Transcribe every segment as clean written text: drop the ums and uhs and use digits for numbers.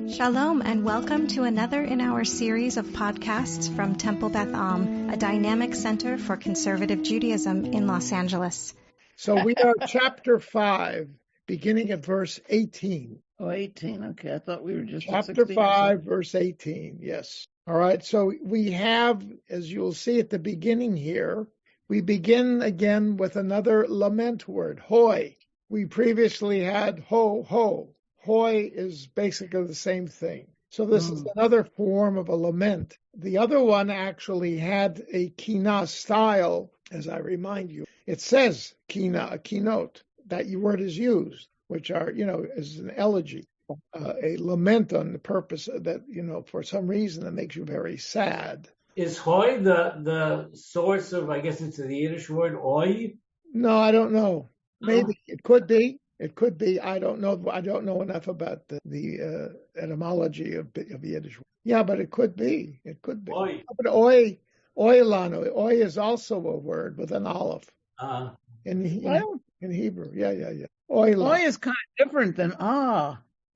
Shalom and welcome to another in our series of podcasts from Temple Beth Am, a dynamic center for conservative Judaism in Los Angeles. So we are chapter 5, beginning at verse 18. Oh, 18. Okay, I thought we were just Chapter 5, verse 18, yes. All right, so we have, as you'll see at the beginning here, we begin again with another lament word, hoi. We previously had ho, ho. Hoi is basically the same thing. So this is another form of a lament. The other one actually had a kina style, as I remind you. It says kina, a keynote. That word is used, which are, is an elegy, a lament on the purpose that, for some reason that makes you very sad. Is hoi the source of, I guess it's the Yiddish word oi? No, I don't know. Maybe it could be. It could be. I don't know. I don't know enough about the etymology of Yiddish. Yeah, but it could be. It could be. Oi. But oilano. Oi is also a word with an aleph in Hebrew. Yeah. Oila. Hoi is kind of different than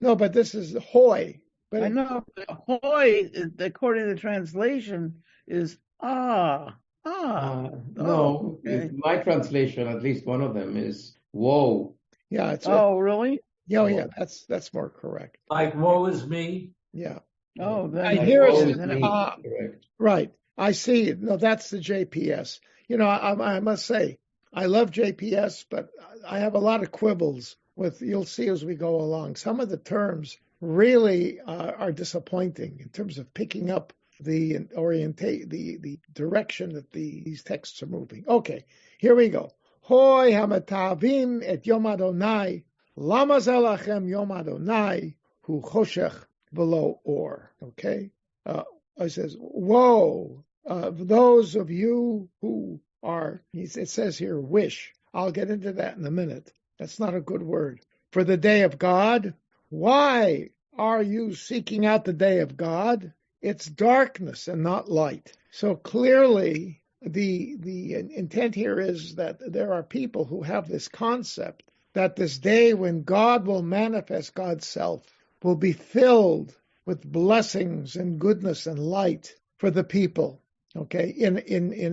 No, but this is hoi. But I know. Hoi, according to the translation, is No, okay. my translation, at least one of them, is woe. Yeah, it's really? Yeah, that's more correct. Like woe is me? Yeah. Oh, then I hear it. Correct. Right. I see it. No, that's the JPS. I must say, I love JPS, but I have a lot of quibbles with, you'll see as we go along. Some of the terms really are disappointing in terms of picking up the the direction that these texts are moving. Okay, here we go. Hoi hamatavim et yom Adonai, lama zelachem yom Adonai, hu choshech v'lo or. Okay, it says, woe, those of you who are, it says here, wish. I'll get into that in a minute. That's not a good word. For the day of God, why are you seeking out the day of God? It's darkness and not light. So clearly, the intent here is that there are people who have this concept that this day when God will manifest God's self will be filled with blessings and goodness and light for the people, okay, in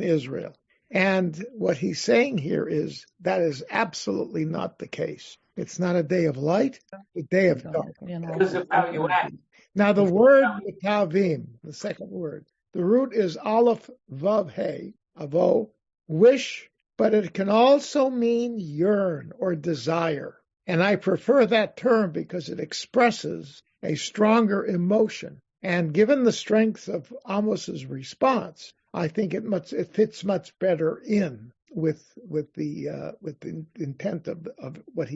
Israel. And what he's saying here is that is absolutely not the case. It's not a day of light, a day of dark. Because of how you act. Now the word metavim, the second word, the root is aleph vav he, avo, wish, but it can also mean yearn or desire. And I prefer that term because it expresses a stronger emotion. And given the strength of Amos's response, I think it fits much better in with the intent of what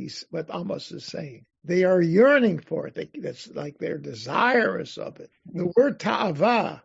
Amos is saying. They are yearning for it. It's like they're desirous of it. The word ta'ava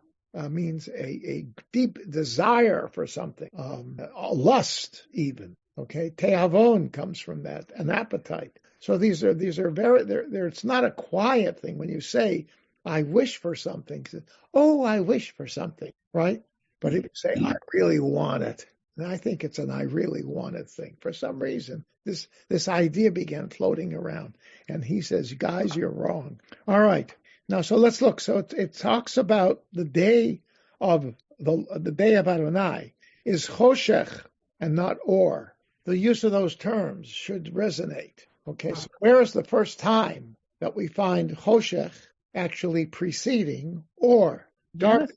means a deep desire for something, a lust even. Okay, te'avon comes from that, an appetite. So these are very. It's not a quiet thing when you say, "I wish for something." Oh, I wish for something, right? But if you say, "I really want it," and I think it's an "I really want it" thing. For some reason, this idea began floating around, and he says, "Guys, you're wrong." All right. Now, so let's look. So it talks about the day of the day of Adonai is choshech and not or. The use of those terms should resonate. Okay, so where is the first time that we find choshech actually preceding or? Dark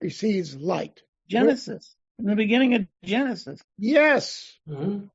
precedes light. Genesis. In the beginning of Genesis. Yes,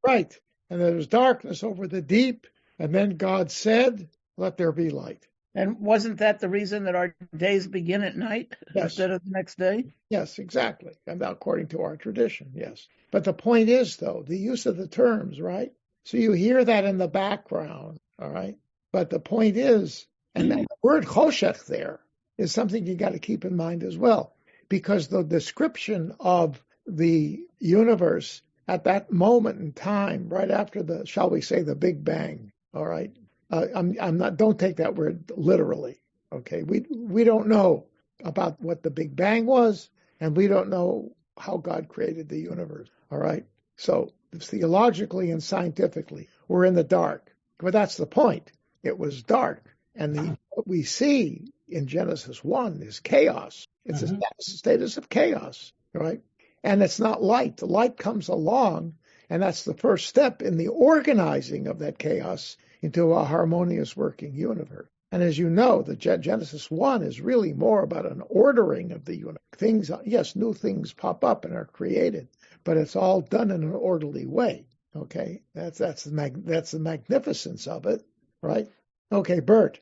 right. And there was darkness over the deep, and then God said, "Let there be light." And wasn't that the reason that our days begin at night instead of the next day? Yes, exactly. And according to our tradition, yes. But the point is, though, the use of the terms, right? So you hear that in the background, all right? But the point is, and the word choshech there is something you got to keep in mind as well, because the description of the universe at that moment in time, right after shall we say, the Big Bang, all right? I'm not. Don't take that word literally. Okay, we don't know about what the Big Bang was, and we don't know how God created the universe. All right. So theologically and scientifically, we're in the dark. But that's the point. It was dark. And what we see in Genesis 1 is chaos. It's a status of chaos, right? And it's not light. The light comes along, and that's the first step in the organizing of that chaos into a harmonious working universe. And as you know, the Genesis 1 is really more about an ordering of the universe. Things, yes, new things pop up and are created, but it's all done in an orderly way. Okay, that's the magnificence of it, right? Okay, Bert.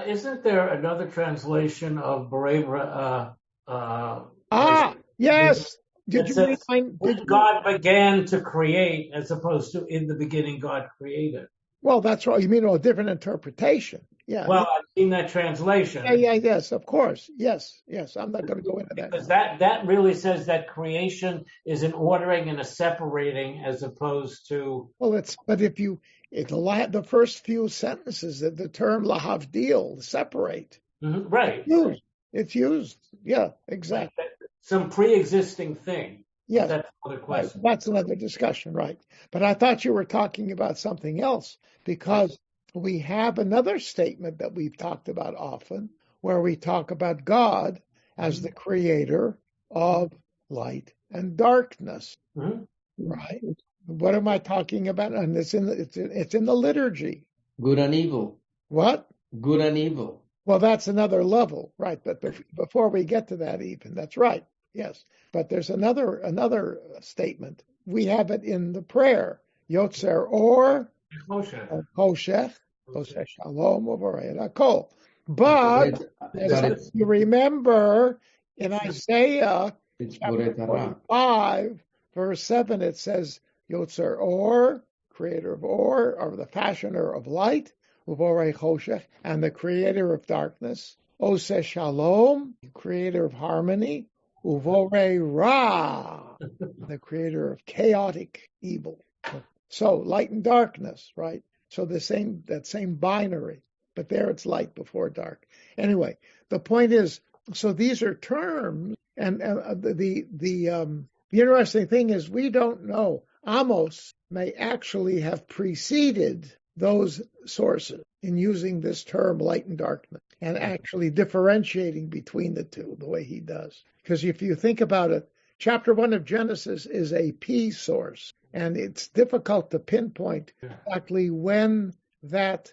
Isn't there another translation of Bereva? Yes. God began to create, as opposed to in the beginning God created. Well, that's right. You mean a different interpretation? Yeah. Well, I've seen that translation. Yes, of course. Yes. I'm not going to go into that. Because that really says that creation is an ordering and a separating, as opposed to. Well, the first few sentences of the term lahavdil, separate. Right. It's used. Yeah, exactly. Some pre-existing thing. Yes. That's another question. Right. That's another discussion, right? But I thought you were talking about something else, because we have another statement that we've talked about often, where we talk about God as the creator of light and darkness. Right? What am I talking about? And it's in the liturgy. Good and evil. What? Good and evil. Well, that's another level, right? But before we get to that, even that's right. Yes, but there's another statement. We have it in the prayer. Yotzer or Hoshech, Shalom Uvarei Hakol. But you remember in Isaiah chapter 45, verse 7, it says Yotzer or, creator of or the fashioner of light, Uvorei Choshech, and the creator of darkness, Oseh Shalom, creator of harmony, Uvorei Ra, the creator of chaotic evil. So light and darkness, right? So that same binary, but there it's light before dark. Anyway, the point is, so these are terms, and the interesting thing is we don't know. Amos may actually have preceded those sources in using this term light and darkness and actually differentiating between the two the way he does. Because if you think about it, chapter 1 of Genesis is a P source, and it's difficult to pinpoint exactly when that's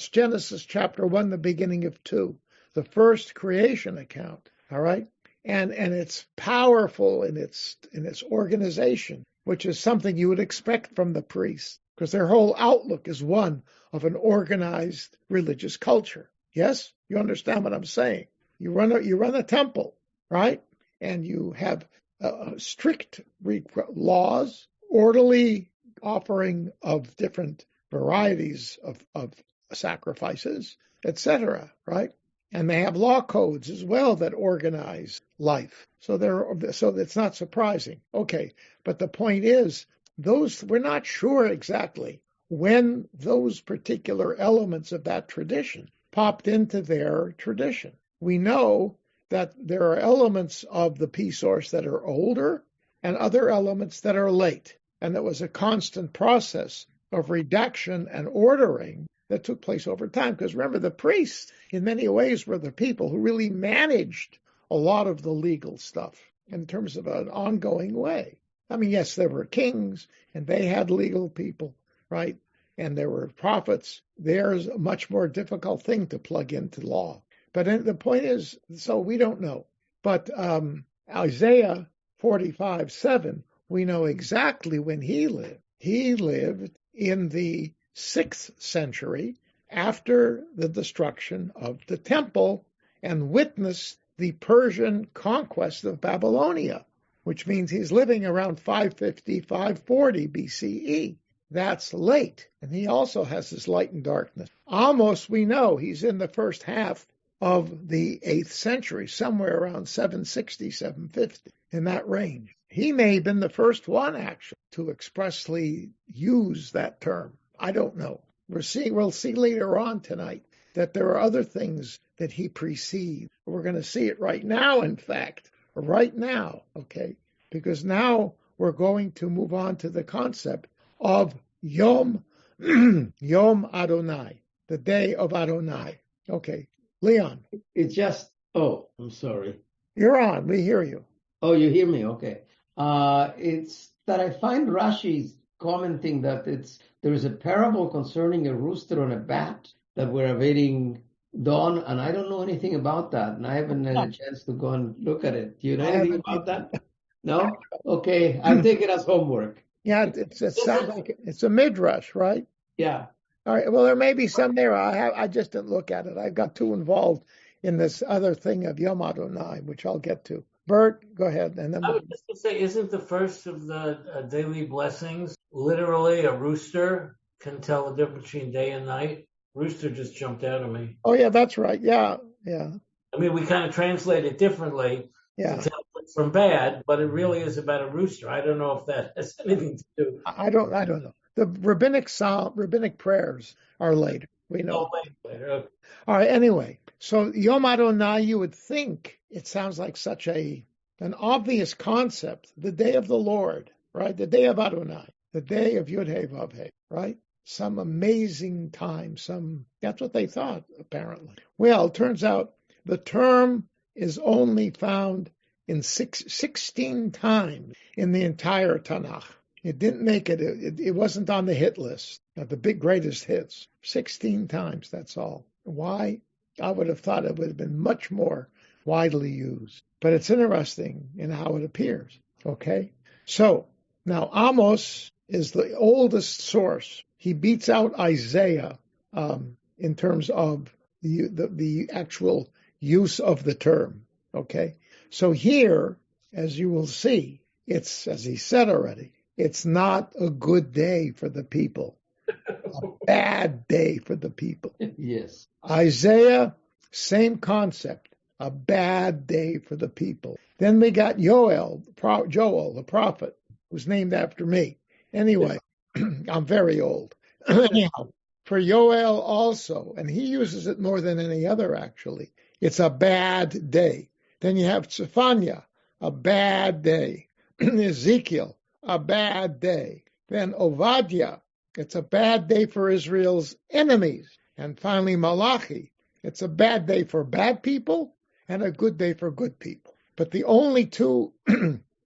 Genesis chapter 1, the beginning of 2, the first creation account, all right? And it's powerful in its organization, which is something you would expect from the priests, because their whole outlook is one of an organized religious culture. Yes? You understand what I'm saying? You run a temple, right? And you have strict laws, orderly offering of different varieties of sacrifices, etc., right? And they have law codes as well that organize life. So it's not surprising. Okay, but the point is, we're not sure exactly when those particular elements of that tradition popped into their tradition. We know that there are elements of the P source that are older and other elements that are late. And it was a constant process of redaction and ordering that took place over time. Because remember, the priests, in many ways, were the people who really managed a lot of the legal stuff in terms of an ongoing way. I mean, yes, there were kings, and they had legal people, right? And there were prophets. There's a much more difficult thing to plug into law. But the point is, so we don't know. But Isaiah 45:7, we know exactly when he lived. He lived in the 6th century after the destruction of the temple and witnessed the Persian conquest of Babylonia, which means he's living around 550, 540 BCE. That's late. And he also has this light and darkness. Amos, we know he's in the first half of the 8th century, somewhere around 760, 750, in that range. He may have been the first one, actually, to expressly use that term. I don't know. We'll see later on tonight that there are other things that he precedes. We're going to see it right now, in fact, right now, okay? Because now we're going to move on to the concept of Yom Adonai. the day of Adonai. Okay, Leon. It's just, oh, I'm sorry. You're on. We hear you. Oh, you hear me? Okay. It's that I find Rashi's commenting that there is a parable concerning a rooster and a bat that were awaiting dawn, and I don't know anything about that, and I haven't had a chance to go and look at it. Do you know anything about that? No? Okay, I'll take it as homework. Yeah, it sounds like it's a midrash, right? Yeah. All right. Well, there may be some there. I just didn't look at it. I got too involved in this other thing of Yom Adonai, which I'll get to. Bert, go ahead. And then I was just going to say, isn't the first of the daily blessings literally a rooster can tell the difference between day and night? Rooster just jumped out at me. Oh, yeah, that's right. Yeah. I mean, we kind of translate it differently to tell good from bad, but it really is about a rooster. I don't know if that has anything to do. I don't know. The rabbinic prayers are later. We know. Later. Okay. All right. Anyway, so Yom Adonai, you would think it sounds like such an obvious concept. The day of the Lord, right? The day of Adonai, the day of Yud Hey Vav Hey, right? Some amazing time. That's what they thought, apparently. Well, it turns out the term is only found in 16 times in the entire Tanakh. It didn't make it. It wasn't on the hit list, the big greatest hits. 16 times, that's all. Why? I would have thought it would have been much more widely used. But it's interesting in how it appears. Okay? So, now Amos is the oldest source. He beats out Isaiah in terms of the actual use of the term. Okay? So here, as you will see, it's, as he said already, it's not a good day for the people. A bad day for the people. Yes. Isaiah, same concept. A bad day for the people. Then we got Joel, the prophet, who's named after me. Anyway, I'm very old. Anyhow, for Joel also, and he uses it more than any other actually, it's a bad day. Then you have Zephaniah, a bad day. Ezekiel, a bad day. Then Obadiah, it's a bad day for Israel's enemies. And finally Malachi, it's a bad day for bad people and a good day for good people. But the only two,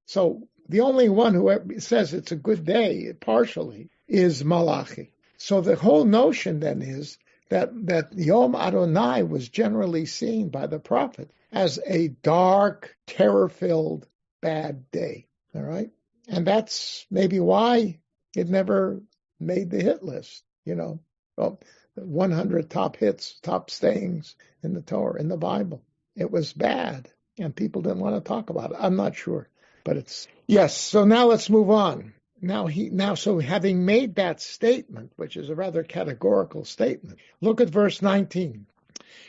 so the only one who says it's a good day, partially, is Malachi. So the whole notion then is that Yom Adonai was generally seen by the prophet as a dark, terror-filled, bad day. All right? And that's maybe why it never made the hit list, Well, 100 top hits, top sayings in the Torah, in the Bible. It was bad, and people didn't want to talk about it. I'm not sure, but it's... Yes, so now let's move on. So having made that statement, which is a rather categorical statement, look at verse 19.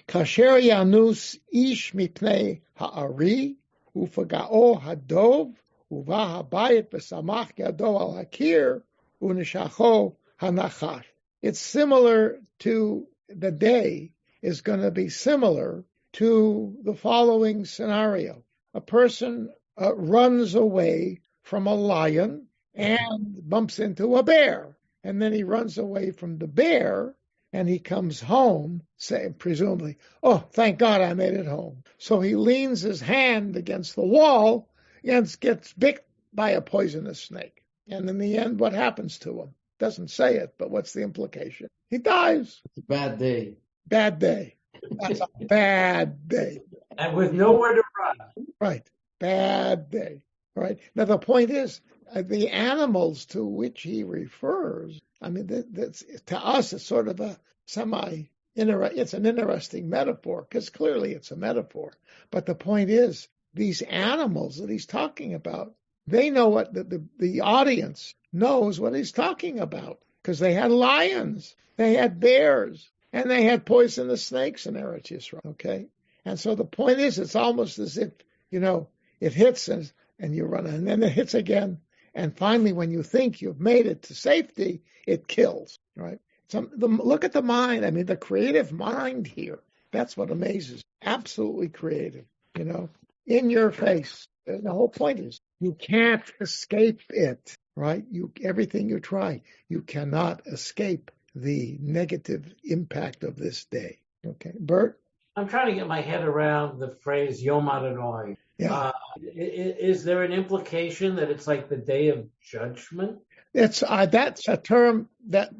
Kasher yanus ish mipnei ha'ari ufaga'o hadov uva habayit v'samach yado al hakir unishacho hanachash. It's similar to the day is going to be similar to the following scenario. A person runs away from a lion and bumps into a bear. And then he runs away from the bear and he comes home, saying, presumably, oh, thank God I made it home. So he leans his hand against the wall and gets bit by a poisonous snake. And in the end, what happens to him? Doesn't say it, but what's the implication? He dies. It's a bad day. Bad day. That's a bad day. And with nowhere to run. Right. Bad day. Right. Now, the point is, the animals to which he refers, I mean, that's, to us, it's sort of a it's an interesting metaphor, because clearly it's a metaphor. But the point is, these animals that he's talking about, they know what the audience knows what he's talking about, because they had lions, they had bears, and they had poisonous snakes in Eretz Yisrael, okay? And so the point is, it's almost as if, it hits and you run, and then it hits again, and finally, when you think you've made it to safety, it kills, right? So look at the mind, the creative mind here. That's what amazes. Absolutely creative, in your face. The whole point is, you can't escape it, right? Everything you try, you cannot escape the negative impact of this day. Okay, Bert? I'm trying to get my head around the phrase Yom Adonai. Yeah. Is there an implication that it's like the day of judgment? That's a term that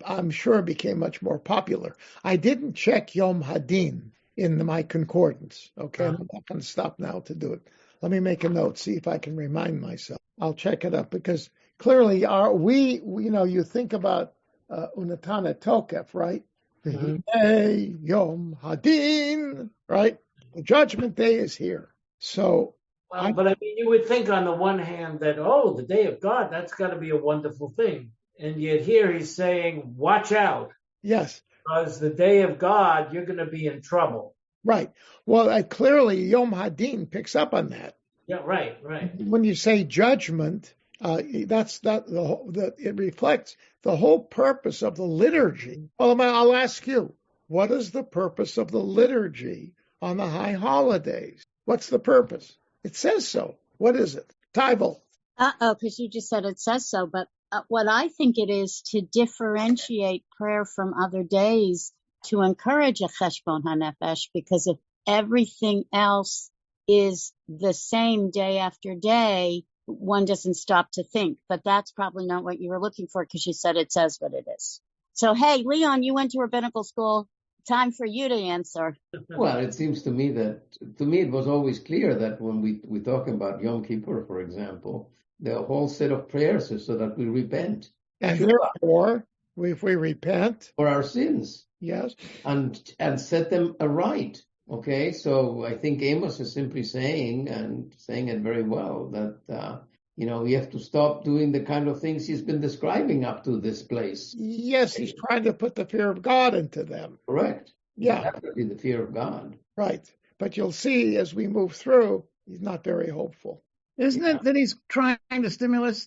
I'm sure became much more popular. I didn't check Yom Hadin in my concordance. Okay, I'm not going to stop now to do it. Let me make a note, see if I can remind myself. I'll check it up because clearly you think about Unatana Tokef, right? Hey, Yom Hadin, right? The judgment day is here. So, but I mean, you would think on the one hand that, the day of God, that's got to be a wonderful thing. And yet here he's saying, watch out. Yes. Because the day of God, you're going to be in trouble. Right. Well, clearly Yom Hadin picks up on that. Yeah, right. When you say judgment, it reflects the whole purpose of the liturgy. Well, I'll ask you, what is the purpose of the liturgy on the high holidays? What's the purpose? It says so. What is it? Tybal. Because you just said it says so. But what I think it is to differentiate prayer from other days, to encourage a cheshbon hanefesh, because if everything else is the same day after day, one doesn't stop to think. But that's probably not what you were looking for, because you said it says what it is. So, hey, Leon, you went to rabbinical school. Time for you to answer. Well, it seems to me it was always clear that when we talk about Yom Kippur, for example, the whole set of prayers is so that we repent. And therefore, if we repent for our sins, yes, and set them aright. Okay, so I think Amos is simply saying, and saying it very well, that we have to stop doing the kind of things he's been describing up to this place. Yes, he's trying to put the fear of God into them. Correct. Yeah. Definitely the fear of God. Right. But you'll see as we move through, he's not very hopeful. Isn't it that he's trying to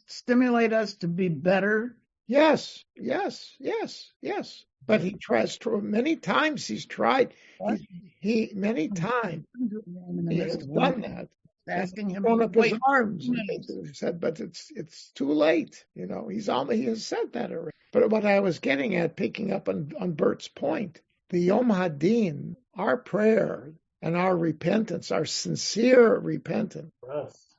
stimulate us to be better? Yes. But he tries many times. He's tried. Many times he has done that. Asking him thrown up his wait. arms. He said, but it's too late. He has said that already. But what I was getting at, picking up on Bert's point, the Yom Hadin, our prayer and our repentance, our sincere repentance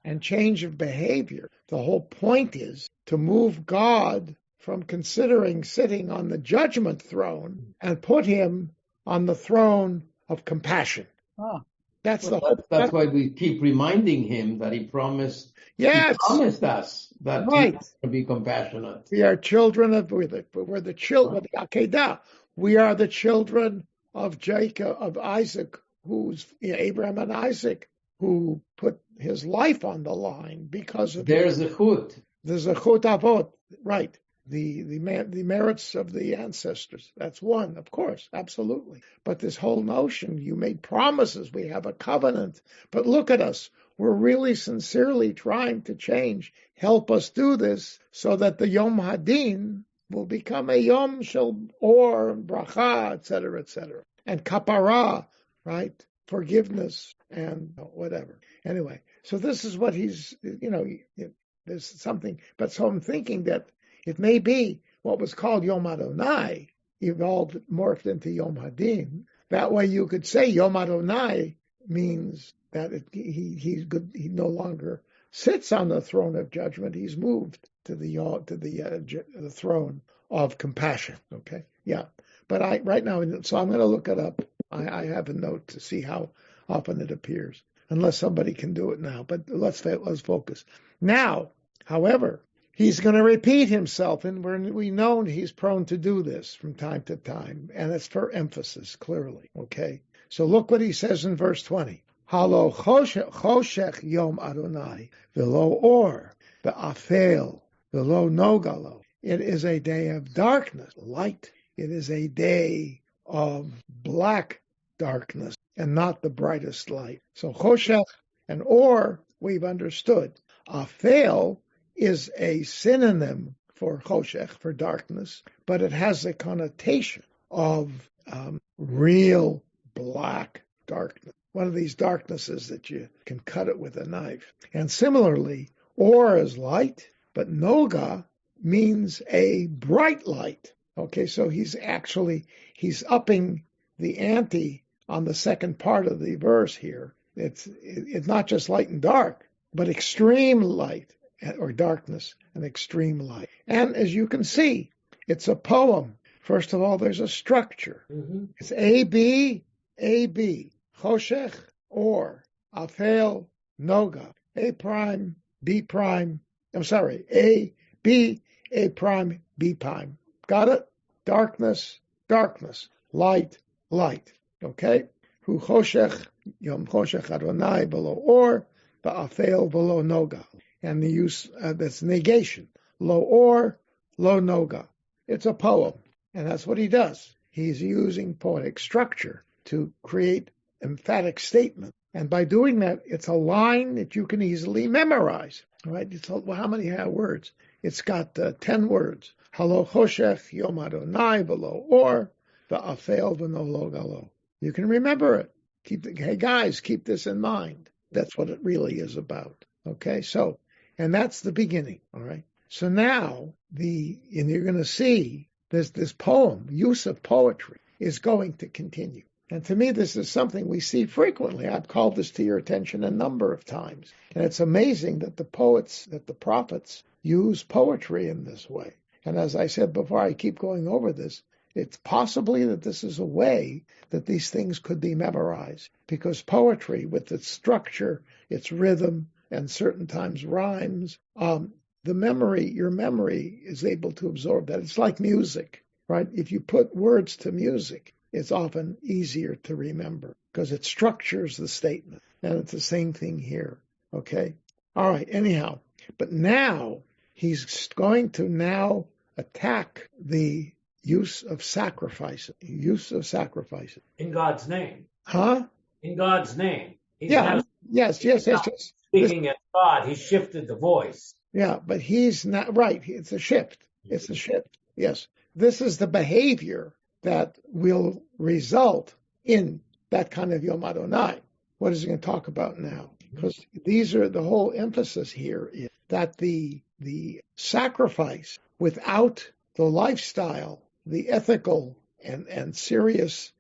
and change of behavior. The whole point is to move God from considering sitting on the judgment throne and put him on the throne of compassion. That's why we keep reminding him that he promised. Yes, he promised us that right. He's to be compassionate. We are children of we're the children of Akedah. We are the children of Jacob, of Isaac, who's Abraham and Isaac, who put his life on the line because of there's a chut. There's a chut avot, right? The merits of the ancestors. That's one, of course, absolutely. But this whole notion, you made promises, we have a covenant. But look at us. We're really sincerely trying to change. Help us do this so that the Yom Hadin will become a Yom Shel Or, Bracha, etc., etc. And Kapara, right? Forgiveness and whatever. Anyway, so this is what he's, there's something. But so I'm thinking that it may be what was called Yom Adonai morphed into Yom Hadin. That way you could say Yom Adonai means that he no longer sits on the throne of judgment. He's moved to the throne of compassion. Okay, yeah. But right now, so I'm going to look it up. I have a note to see how often it appears, unless somebody can do it now. But let's focus now. However, he's going to repeat himself, and we know he's prone to do this from time to time, and it's for emphasis, clearly. Okay, so look what he says in verse 20. Halo choshech yom Adonai velo or be'afel velo nogalo. It is a day of darkness, light. It is a day of black darkness, and not the brightest light. So choshech and or we've understood. Afel is a synonym for choshech, for darkness, but it has a connotation of real black darkness. One of these darknesses that you can cut it with a knife. And similarly, or is light, but noga means a bright light. Okay, so he's upping the ante on the second part of the verse here. It's not just light and dark, but extreme light or darkness and extreme light. And as you can see, it's a poem. First of all, there's a structure. Mm-hmm. It's A, B, Choshech, or, Afel, Noga, A prime, B prime, A, B, A prime, B prime. Got it? Darkness, light, okay? Hu Choshech, Yom Choshech Adonai below or, the Afel below Noga. And the use, that's negation. Lo or, lo Noga. It's a poem, and that's what he does. He's using poetic structure to create emphatic statement. And by doing that, it's a line that you can easily memorize, right? How many words? It's got 10 words. Halo Choshech Yom Adonai below or the Afel v'no lo galo. You can remember it. Hey guys, keep this in mind. That's what it really is about. Okay, so, and that's the beginning. All right. So now and you're going to see this poem, use of poetry, is going to continue. And to me, this is something we see frequently. I've called this to your attention a number of times. And it's amazing that the prophets use poetry in this way. And as I said before, I keep going over this, it's possibly that this is a way that these things could be memorized. Because poetry, with its structure, its rhythm, and certain times rhymes, your memory is able to absorb that. It's like music, right? If you put words to music, it's often easier to remember because it structures the statement. And it's the same thing here, okay? All right, anyhow. But now, he's going to now attack the use of sacrifices. In God's name. Huh? In God's name. Yes. Speaking as God, he shifted the voice. Yeah, but he's not right. It's a shift. Yes. This is the behavior that will result in that kind of Yom Adonai. What is he going to talk about now? Because the whole emphasis here is that the sacrifice without the lifestyle, the ethical and serious,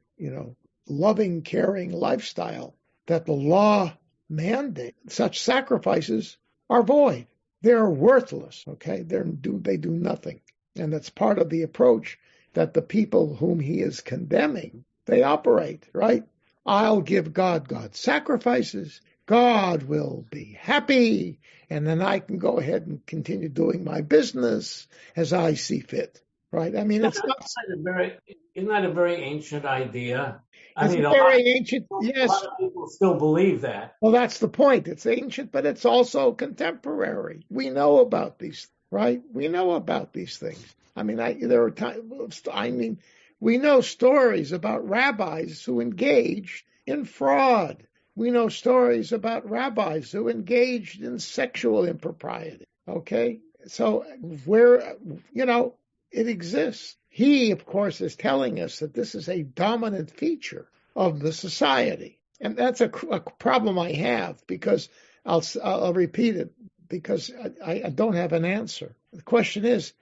loving, caring lifestyle that the law mandates, such sacrifices are void. They're worthless, okay? They do nothing. And that's part of the approach that the people whom he is condemning, they operate, right? I'll give God sacrifices. God will be happy. And then I can go ahead and continue doing my business as I see fit, right? I mean, isn't that a very ancient idea? Ancient, yes. A lot of people still believe that. Well, that's the point. It's ancient, but it's also contemporary. We know about these, right? We know about these things. I mean, there are times. We know stories about rabbis who engaged in fraud. We know stories about rabbis who engaged in sexual impropriety. Okay, so it exists. He, of course, is telling us that this is a dominant feature of the society. And that's a problem I have because I'll repeat it because I don't have an answer. The question is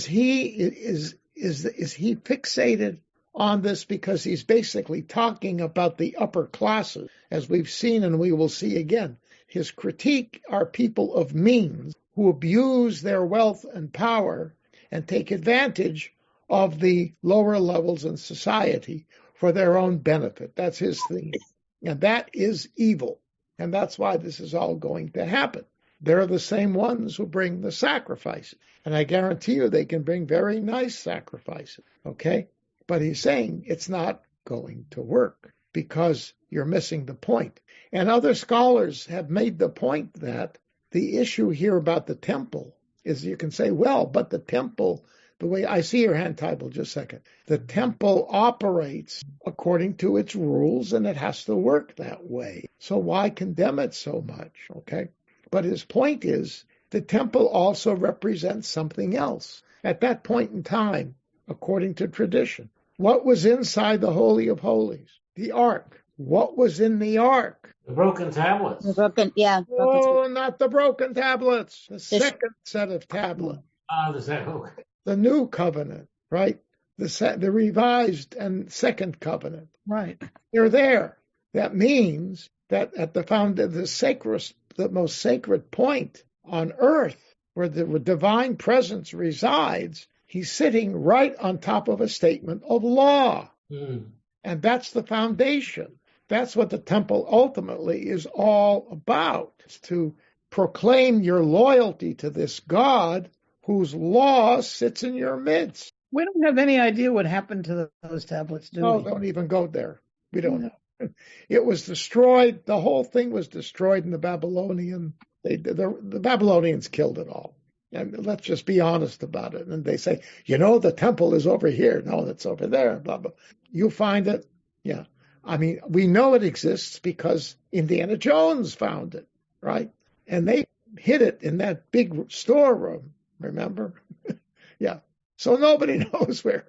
he fixated on this because he's basically talking about the upper classes, as we've seen and we will see again. His critique are people of means who abuse their wealth and power and take advantage of the lower levels in society for their own benefit. That's his thing. And that is evil. And that's why this is all going to happen. They're the same ones who bring the sacrifices. And I guarantee you they can bring very nice sacrifices. Okay? But he's saying it's not going to work because you're missing the point. And other scholars have made the point that the issue here about the temple is you can say, well, but the temple, the way I see your hand, Tybal, just a second. The temple operates according to its rules and it has to work that way. So why condemn it so much? Okay. But his point is the temple also represents something else. At that point in time, according to tradition, what was inside the Holy of Holies? The Ark. What was in the Ark? The broken tablets. Oh, not the broken tablets. The second set of tablets. Okay. The new covenant, right? the revised and second covenant. Right. They're there. That means that at the most sacred point on earth, where the divine presence resides, he's sitting right on top of a statement of law. And that's the foundation. That's what the temple ultimately is all about. It's to proclaim your loyalty to this God whose law sits in your midst. We don't have any idea what happened to those tablets, do we? Don't even go there. We don't know. It was destroyed. The whole thing was destroyed in the Babylonian. The Babylonians killed it all. And let's just be honest about it. And they say, the temple is over here. No, it's over there. Blah, blah. You find it. Yeah. I mean, we know it exists because Indiana Jones found it, right? And they hid it in that big storeroom, remember? Yeah. So nobody knows where.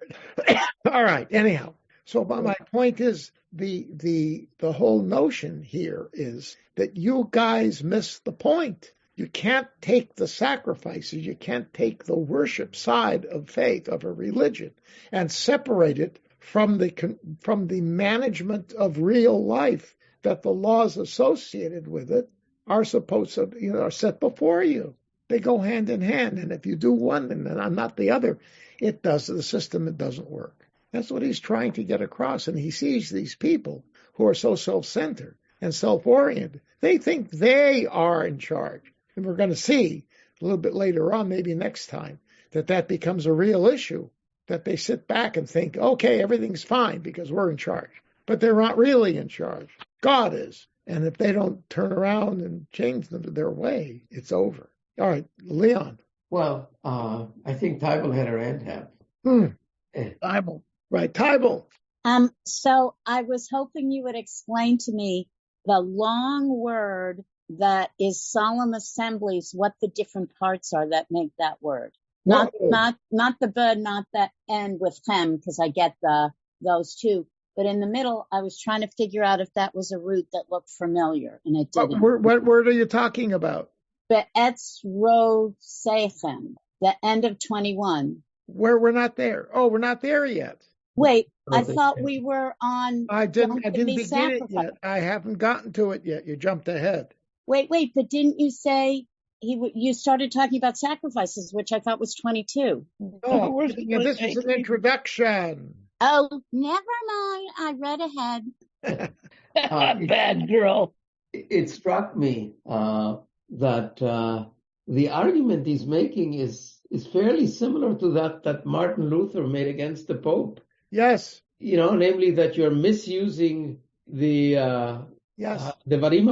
All right. Anyhow, so my point is the whole notion here is that you guys miss the point. You can't take the sacrifices, you can't take the worship side of faith, of a religion, and separate it from the management of real life, that the laws associated with it are supposed to, are set before you. They go hand in hand, and if you do one and then not the other, the system doesn't work. That's what he's trying to get across, and he sees these people who are so self-centered and self-oriented. They think they are in charge. And we're going to see a little bit later on, maybe next time, that becomes a real issue, that they sit back and think, okay, everything's fine because we're in charge. But they're not really in charge. God is. And if they don't turn around and change their way, it's over. All right, Leon. Well, I think Tybal had her hand up. Tybal. Right, Tybal. So I was hoping you would explain to me the long word that is solemn assemblies, what the different parts are that make that word. Not the bird, not the end with chem, because I get those two. But in the middle, I was trying to figure out if that was a root that looked familiar, and it didn't. What word are you talking about? Be'etz ro sechem, the end of 21. Where we're not there. Oh, we're not there yet. Wait, I thought we were on. I didn't begin it yet. I haven't gotten to it yet. You jumped ahead. Wait, but didn't you say you started talking about sacrifices, which I thought was 22? No, this is an introduction. Oh, never mind. I read ahead. Bad girl. It struck me that the argument he's making is fairly similar to that Martin Luther made against the Pope. Yes. Namely that you're misusing the Varima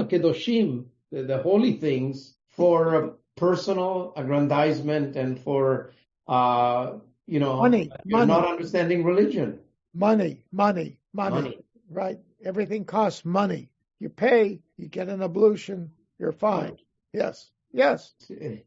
Kedoshim, the holy things, for personal aggrandizement and for money. Not understanding religion. Money. Right. Everything costs money. You pay, you get an ablution, you're fine. Yes.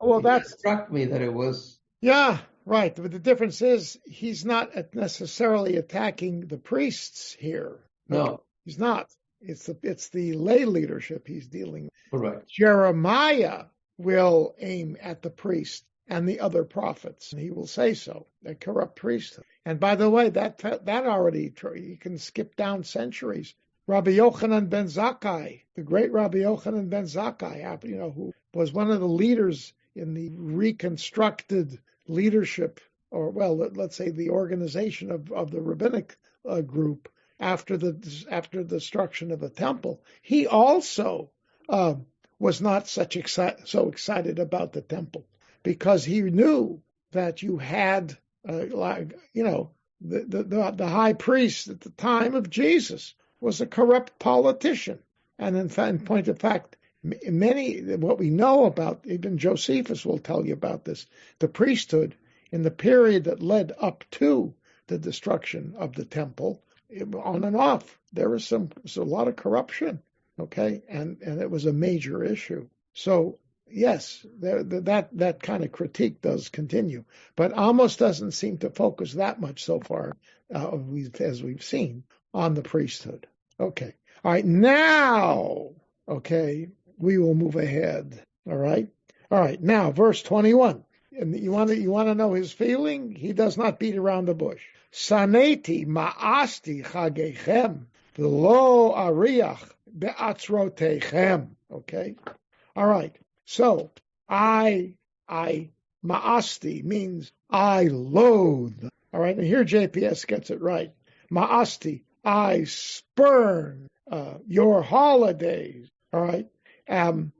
Well, that struck me that it was. Yeah, right. But the difference is he's not necessarily attacking the priests here. No, he's not. It's the lay leadership he's dealing with. Correct. Jeremiah will aim at the priest and the other prophets, and he will say so. The corrupt priesthood. And by the way, that already, you can skip down centuries. Rabbi Yochanan ben Zakkai, the great Rabbi Yochanan ben Zakkai, who was one of the leaders in the reconstructed leadership, or let's say the organization of the rabbinic group after the destruction of the temple. He also was not so excited about the temple, because he knew that you had the high priest at the time of Jesus was a corrupt politician, and in point of fact, what we know about, even Josephus will tell you about this, the priesthood in the period that led up to the destruction of the temple, on and off, there was a lot of corruption, okay, and it was a major issue. So yes, that kind of critique does continue, but Amos doesn't seem to focus that much so far, as we've seen, on the priesthood. Okay, all right, now, okay, we will move ahead. All right, now, verse 21. And you want to know his feeling? He does not beat around the bush. Saneti ma'asti chagechem v'lo ariach be'atzrotechem. Okay? All right. So, I ma'asti means I loathe. All right, and here JPS gets it right. Ma'asti, I spurn your holidays. All right, and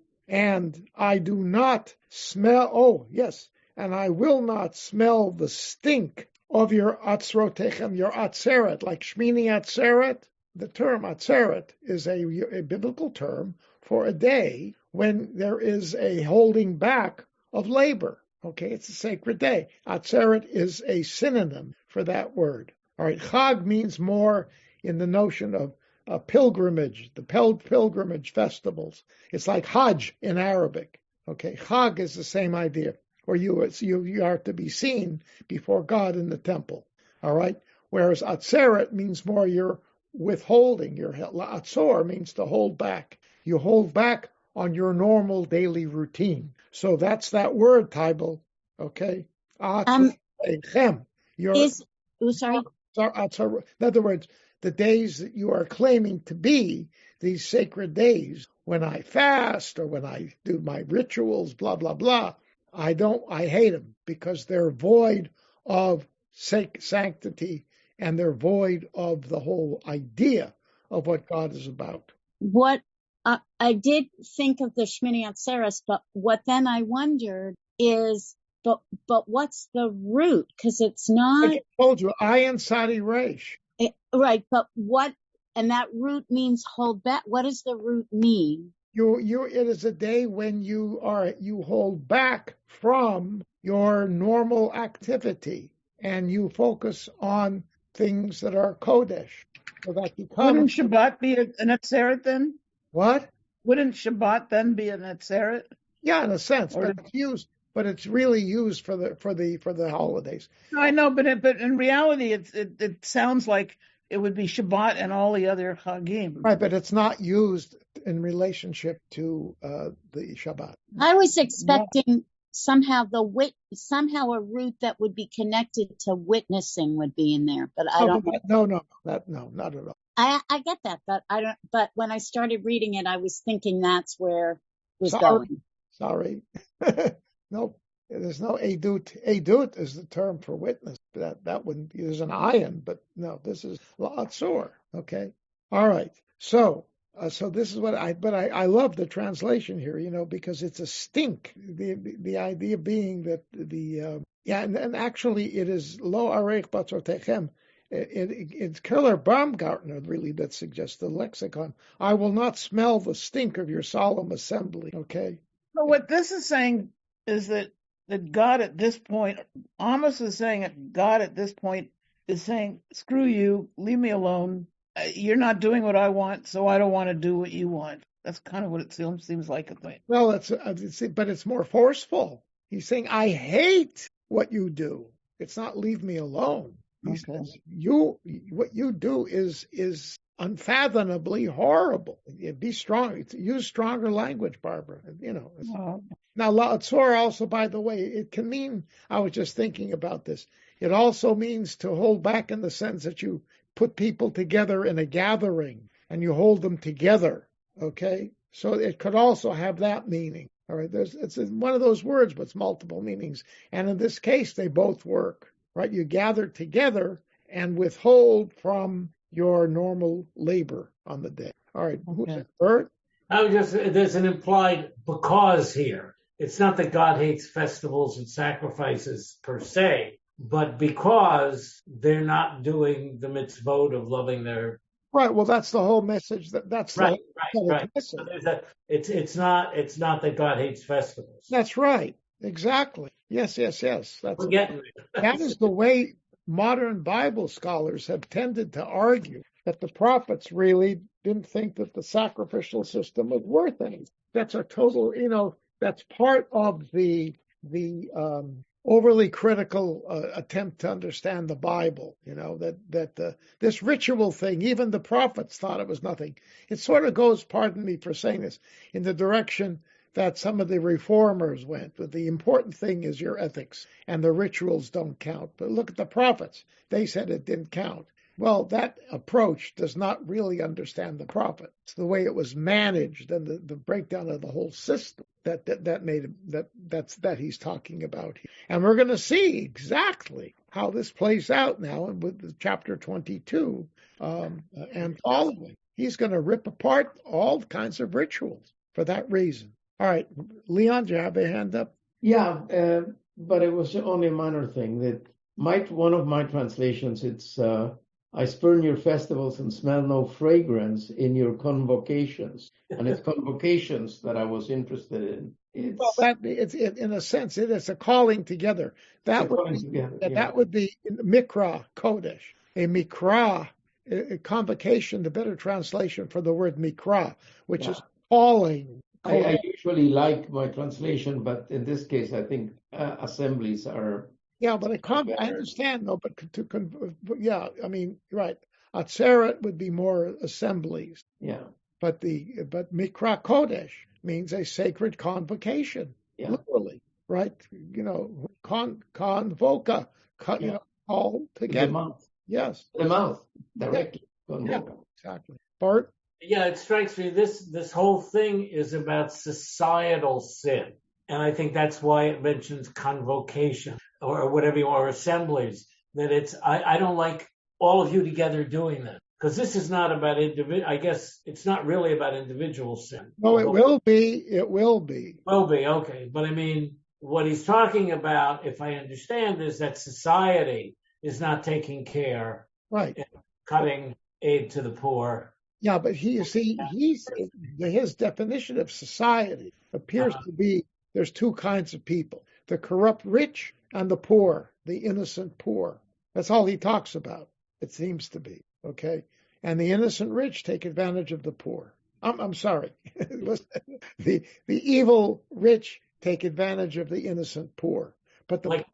I do not smell. Oh, yes, and I will not smell the stink of your atzrotechem, your atzeret, like Shmini Atzeret. The term atzeret is a biblical term for a day when there is a holding back of labor. Okay, it's a sacred day. Atzeret is a synonym for that word. All right, Chag means more in the notion of a pilgrimage, the pilgrimage festivals. It's like Hajj in Arabic. Okay, Chag is the same idea, where you are to be seen before God in the temple. All right, whereas Atzeret means more you're withholding. Your Atzor means to hold back. You hold back on your normal daily routine. So that's that word, Tybal. Okay? Sorry. In other words, the days that you are claiming to be these sacred days, when I fast or when I do my rituals, blah, blah, blah, I hate them because they're void of sanctity and they're void of the whole idea of what God is about. What I did think of the Shmini Atzeres, but what then I wondered is, but what's the root? Because it's not. I told you, Ayin Sadi Reish. Right, but what? And that root means hold back. What does the root mean? It is a day when you hold back from your normal activity and you focus on things that are kodesh. So that Wouldn't Shabbat be an Atzeret then? What? Wouldn't Shabbat then be an Atzeret? Yeah, in a sense, but it's really used for the holidays. No, I know, but in reality, it sounds like it would be Shabbat and all the other Chagim. Right, but it's not used in relationship to the Shabbat. I was expecting somehow a root that would be connected to witnessing would be in there, but I don't. No, not at all. I get that, but I don't. But when I started reading it, I was thinking that's where it was going. Sorry, no, there's no edut. Edut is the term for witness. That wouldn't use an ayin, but no, this is la'atzor. Okay, all right. So this is what I love the translation here, because it's a stink. The idea being that and actually it is lo arech batzotechem. It's Keller Baumgartner really that suggests the lexicon. I will not smell the stink of your solemn assembly. Okay. So what this is saying is that God at this point, Amos is saying that God at this point is saying, screw you, leave me alone. You're not doing what I want, so I don't want to do what you want. That's kind of what it seems like. Well, but it's more forceful. He's saying, I hate what you do. It's not leave me alone. He says, what you do is unfathomably horrible. Be strong. Use stronger language, Barbara. Now, la'atzor also, by the way, it can mean, I was just thinking about this, it also means to hold back in the sense that you put people together in a gathering and you hold them together, okay? So it could also have that meaning. All right, it's one of those words, but it's multiple meanings. And in this case, they both work, right? You gather together and withhold from your normal labor on the day. All right, who's that? Bert? There's an implied because here. It's not that God hates festivals and sacrifices per se, but because they're not doing the mitzvot of loving their. Right. Well, that's the whole message. That's right. So it's not that God hates festivals. That's right. Exactly. Yes. That is the way modern Bible scholars have tended to argue that the prophets really didn't think that the sacrificial system was worth anything. That's a total, that's part of the overly critical attempt to understand the Bible, that this ritual thing, even the prophets thought it was nothing. It sort of goes, pardon me for saying this, in the direction that some of the reformers went. But the important thing is your ethics, and the rituals don't count. But look at the prophets. They said it didn't count. Well, that approach does not really understand the prophet. It's the way it was managed and the breakdown of the whole system that made him, that he's talking about here. And we're going to see exactly how this plays out now with chapter 22 and following. He's going to rip apart all kinds of rituals for that reason. All right, Leon, do you have a hand up? Yeah, but it was only a minor thing. That one of my translations, it's I spurn your festivals and smell no fragrance in your convocations. And it's convocations that I was interested in. It's in a sense, it is a calling together. That would be Mikra Kodesh. A Mikra, a convocation, the better translation for the word Mikra, which is calling. I usually like my translation, but in this case, I think assemblies are. Yeah, but I understand though. But I mean, right. Atzeret would be more assemblies. Yeah. But Mikra Kodesh means a sacred convocation, literally, right? Convoca, call together. The mouth. Yes. The mouth directly. Yeah, exactly. Bart. Yeah, it strikes me this whole thing is about societal sin. And I think that's why it mentions convocation or whatever or assemblies. That it's I don't like all of you together doing that. Because this is not about I guess it's not really about individual sin. No, it will be. It will be. Will be, okay. But I mean, what he's talking about, if I understand, is that society is not taking care, right, in cutting aid to the poor. Yeah, but his definition of society appears to be there's two kinds of people: the corrupt rich and the poor, the innocent poor. That's all he talks about. It seems to be. Okay, and the innocent rich take advantage of the poor. I'm sorry, the evil rich take advantage of the innocent poor. But the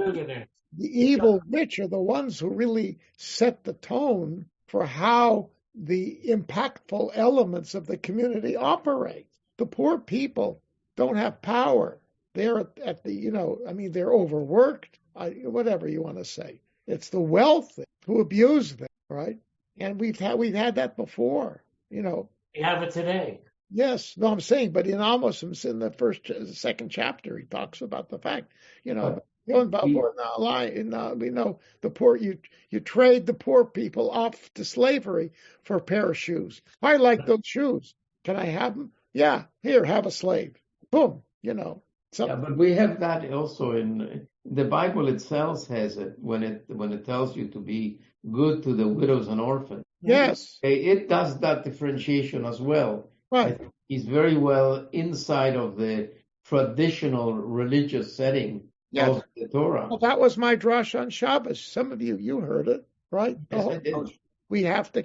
evil rich are the ones who really set the tone for how the impactful elements of the community operate. The poor people don't have power. They're they're overworked, whatever you want to say. It's the wealthy who abuse them, right? And we've had that before, We have it today. Yes, no, I'm saying, but in Amos, in the second chapter, he talks about the fact, we know the poor. You trade the poor people off to slavery for a pair of shoes. I like those shoes. Can I have them? Yeah, here, have a slave. Boom. But we have that also in the Bible itself. Has it when it tells you to be good to the widows and orphans. Yes, it does that differentiation as well. Right. He's very well inside of the traditional religious setting of the Torah. Well, that was my drush on Shabbos. Some of you heard it, right? Yes, I did. We have to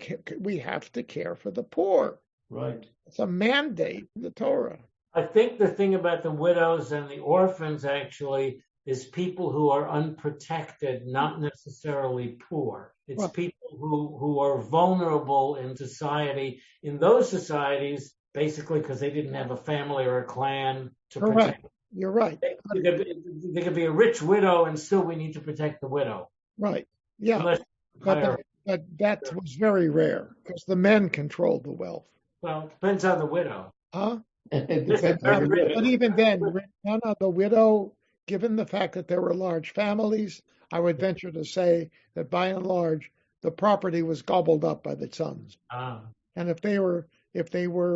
care for the poor. Right. It's a mandate in the Torah. I think the thing about the widows and the orphans actually is people who are unprotected, not necessarily poor. It's people who are vulnerable in society. In those societies, basically because they didn't have a family or a clan to protect. You're right. They could be a rich widow, and still we need to protect the widow. Right. Yeah. But that was very rare because the men controlled the wealth. Well, it depends on the widow. Huh? It depends on the widow. But even then, the widow, given the fact that there were large families, I would venture to say that by and large, the property was gobbled up by the sons. And if they were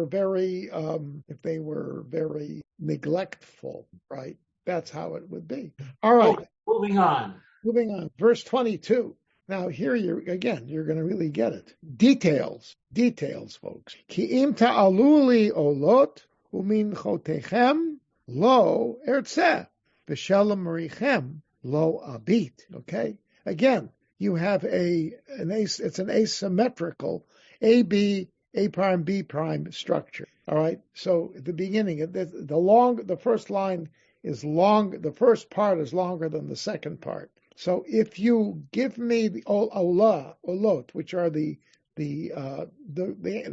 very neglectful, right? That's how it would be. All right. Moving on. Verse 22. Now here you're going to really get it. Details, folks. Ki im ta'aluli olot umin chotechem lo erzeh v'shalom richem lo abit. Okay. Again, you have it's an asymmetrical A prime, B prime structure. All right. So at the beginning, the first line is long. The first part is longer than the second part. So if you give me the olot, which are the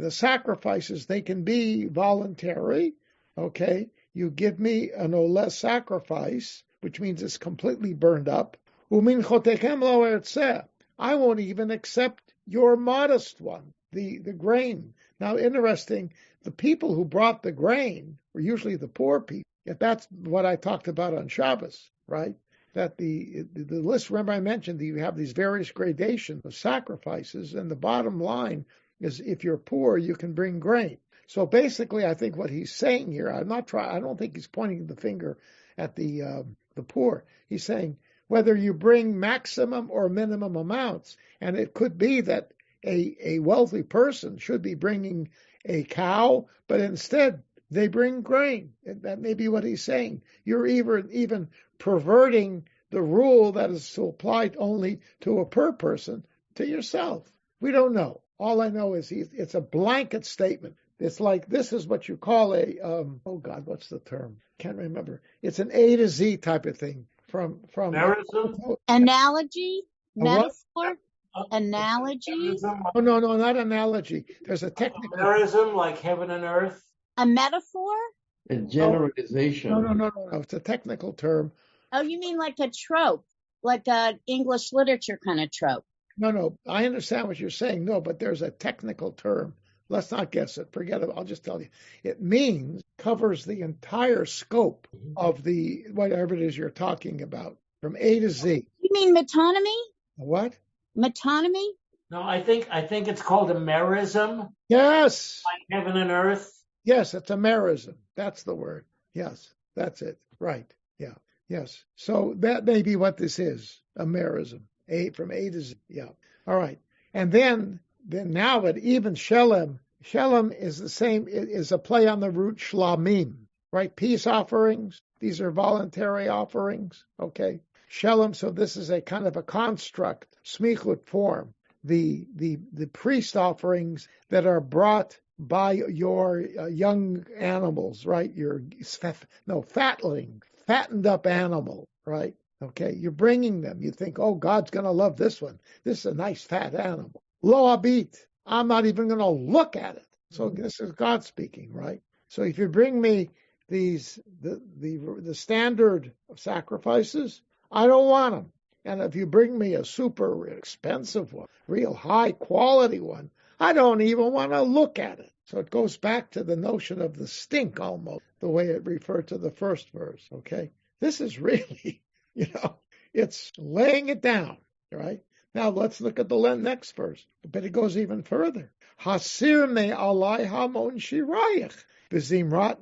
sacrifices, they can be voluntary. Okay. you give me an oles sacrifice, which means it's completely burned up. Umin chotekem lo erzeh. I won't even accept your modest one, the grain. Now, interesting, the people who brought the grain were usually the poor people. If that's what I talked about on Shabbos, right? That the list, remember I mentioned that you have these various gradations of sacrifices, and the bottom line is if you're poor, you can bring grain. So basically, I think what he's saying here, I don't think he's pointing the finger at the poor. He's saying whether you bring maximum or minimum amounts, and it could be that a wealthy person should be bringing a cow, but instead they bring grain. That may be what he's saying. You're even perverting the rule that is applied only to a poor person to yourself. We don't know. All I know is it's a blanket statement. It's like, this is what you call what's the term? Can't remember. It's an A to Z type of thing. From Analogy? Metaphor? Analogy? Oh, no, not analogy. There's a technical. Merism, like heaven and earth. A metaphor? A generalization. No. It's a technical term. Oh, you mean like a trope, like an English literature kind of trope? No. I understand what you're saying. No, but there's a technical term. Let's not guess it. Forget it. I'll just tell you. It covers the entire scope of the whatever it is you're talking about, from A to Z. You mean metonymy? What? Metonymy? No, I think it's called a merism. Yes. Like heaven and earth. Yes, it's a merism. That's the word. Yes, that's it. Right. Yeah. Yes. So that may be what this is, a merism. From A to Z. Yeah. All right. And then now, but even Shelem is the same, is a play on the root shlamim, right? Peace offerings. These are voluntary offerings. Okay. Shelem, so this is a kind of a construct, smichut form. The priest offerings that are brought by your young animals, right? Your fattened up animal, right? Okay, you're bringing them. You think, oh, God's going to love this one. This is a nice fat animal. Lo abit. I'm not even going to look at it. So this is God speaking, right? So if you bring me the standard sacrifices, I don't want them. And if you bring me a super expensive one, real high quality one, I don't even want to look at it. So it goes back to the notion of the stink almost, the way it referred to the first verse, okay? This is really, it's laying it down, right? Now let's look at the next verse. But it goes even further. Hasir me alai hamon shirayich, v'zimrat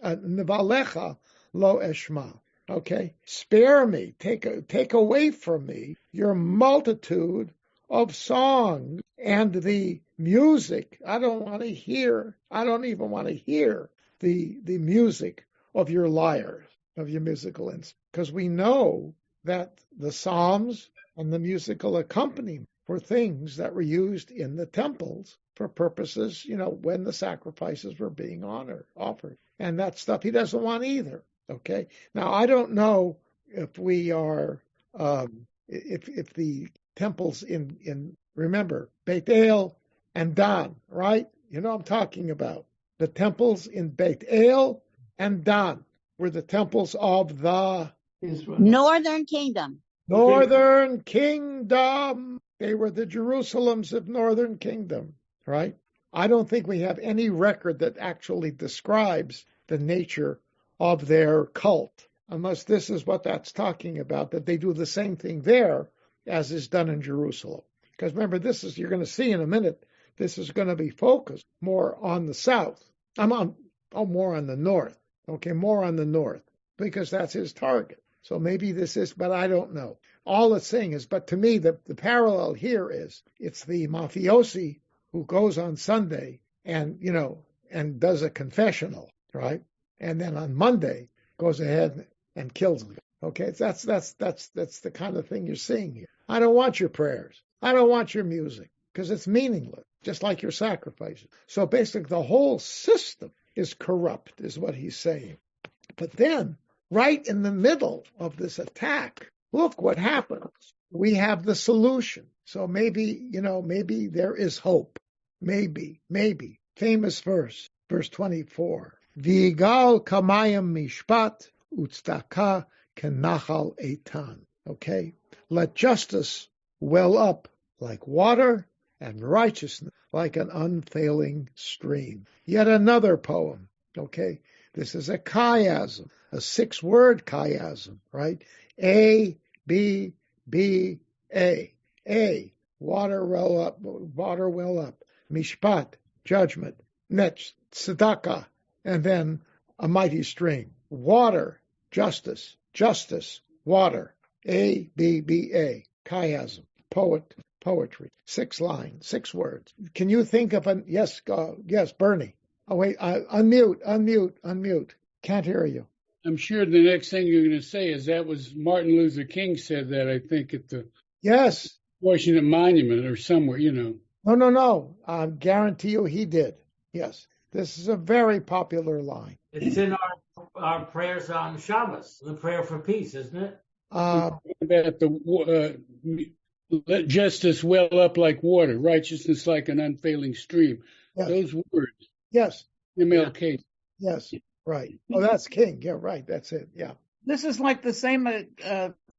nevalecha lo eshma. Okay, spare me, take away from me your multitude of songs and the music. I don't even want to hear the music of your lyres, of your musical instruments, because we know that the psalms and the musical accompaniment were things that were used in the temples for purposes, when the sacrifices were being offered. And that stuff he doesn't want either. Okay. Now, I don't know if we are, if the temples in remember, Beit El and Dan, right? You know what I'm talking about. The temples in Beit El and Dan were the temples of the Israel. Northern Kingdom. Northern Kingdom. They were the Jerusalems of Northern Kingdom, right? I don't think we have any record that actually describes the nature of their cult, unless this is what that's talking about, that they do the same thing there as is done in Jerusalem. Because remember, you're going to see in a minute, this is going to be focused more on the south. More on the north. Okay, more on the north, because that's his target. So maybe this is, but I don't know. All it's saying is, but to me, the parallel here is, it's the mafiosi who goes on Sunday and does a confessional, right? And then on Monday goes ahead and kills them. Okay, that's the kind of thing you're seeing here. I don't want your prayers. I don't want your music, because it's meaningless, just like your sacrifices. So basically, the whole system is corrupt, is what he's saying. But then, right in the middle of this attack, look what happens. We have the solution. So maybe there is hope. Maybe. Famous verse 24. V'igal kamayim mishpat utzedakah kenachal eitan. Okay? Let justice well up like water and righteousness like an unfailing stream. Yet another poem. Okay? This is a chiasm, a 6-word chiasm, right? A, B, B, A. A, water well up, mishpat, judgment, next, tzedakah, and then a mighty stream. Water, justice, water. A, B, B, A, chiasm, poetry. 6 lines, 6 words. Can you think of an, yes, Bernie. Oh, wait, unmute. Can't hear you. I'm sure the next thing you're going to say is that was Martin Luther King said that, I think, at the Yes. Washington Monument or somewhere, No. I guarantee you he did. Yes. This is a very popular line. It's in our prayers on Shabbos, the prayer for peace, isn't it? About let justice well up like water, righteousness like an unfailing stream. Yes. Those words. Yes. MLK. Yes. Right. Oh, that's King. Yeah, right. That's it. Yeah. This is like the same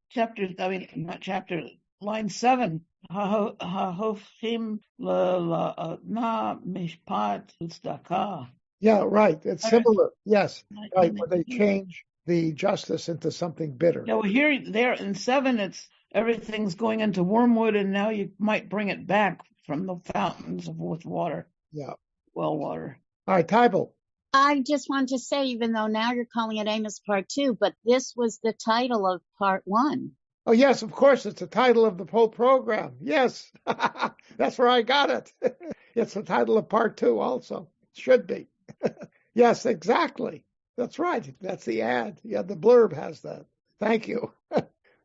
chapter, not chapter, line 7. Hahofim na mishpat tzedakah. Yeah, right. It's similar. Yes. Right. Where they change the justice into something bitter. Yeah, well, there in 7, everything's going into wormwood, and now you might bring it back from the fountains with water. Yeah. Well water. All right, Tybal. I just wanted to say, even though now you're calling it Amos Part 2, but this was the title of Part 1. Oh, yes, of course. It's the title of the whole program. Yes. That's where I got it. It's the title of Part 2 also. It should be. Yes, exactly. That's right. That's the ad. Yeah, the blurb has that. Thank you.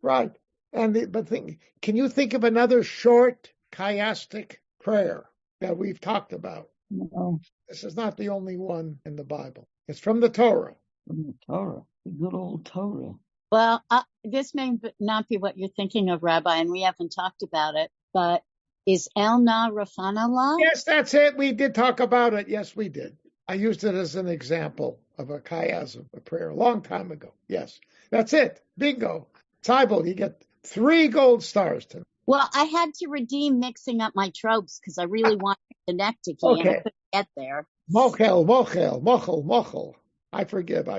Right. Can you think of another short chiastic prayer that we've talked about? No. This is not the only one in the Bible. It's from the Torah. From the Torah. The good old Torah. Well, this may not be what you're thinking of, Rabbi, and we haven't talked about it, but is El Na Rafana La? Yes, that's it. We did talk about it. Yes, we did. I used it as an example of a chiasm, a prayer, a long time ago. Yes, that's it. Bingo. Tybal, you get 3 gold stars tonight. Well, I had to redeem mixing up my tropes because I really wanted to connect again. Okay. I couldn't get there. Mochel. I forgive.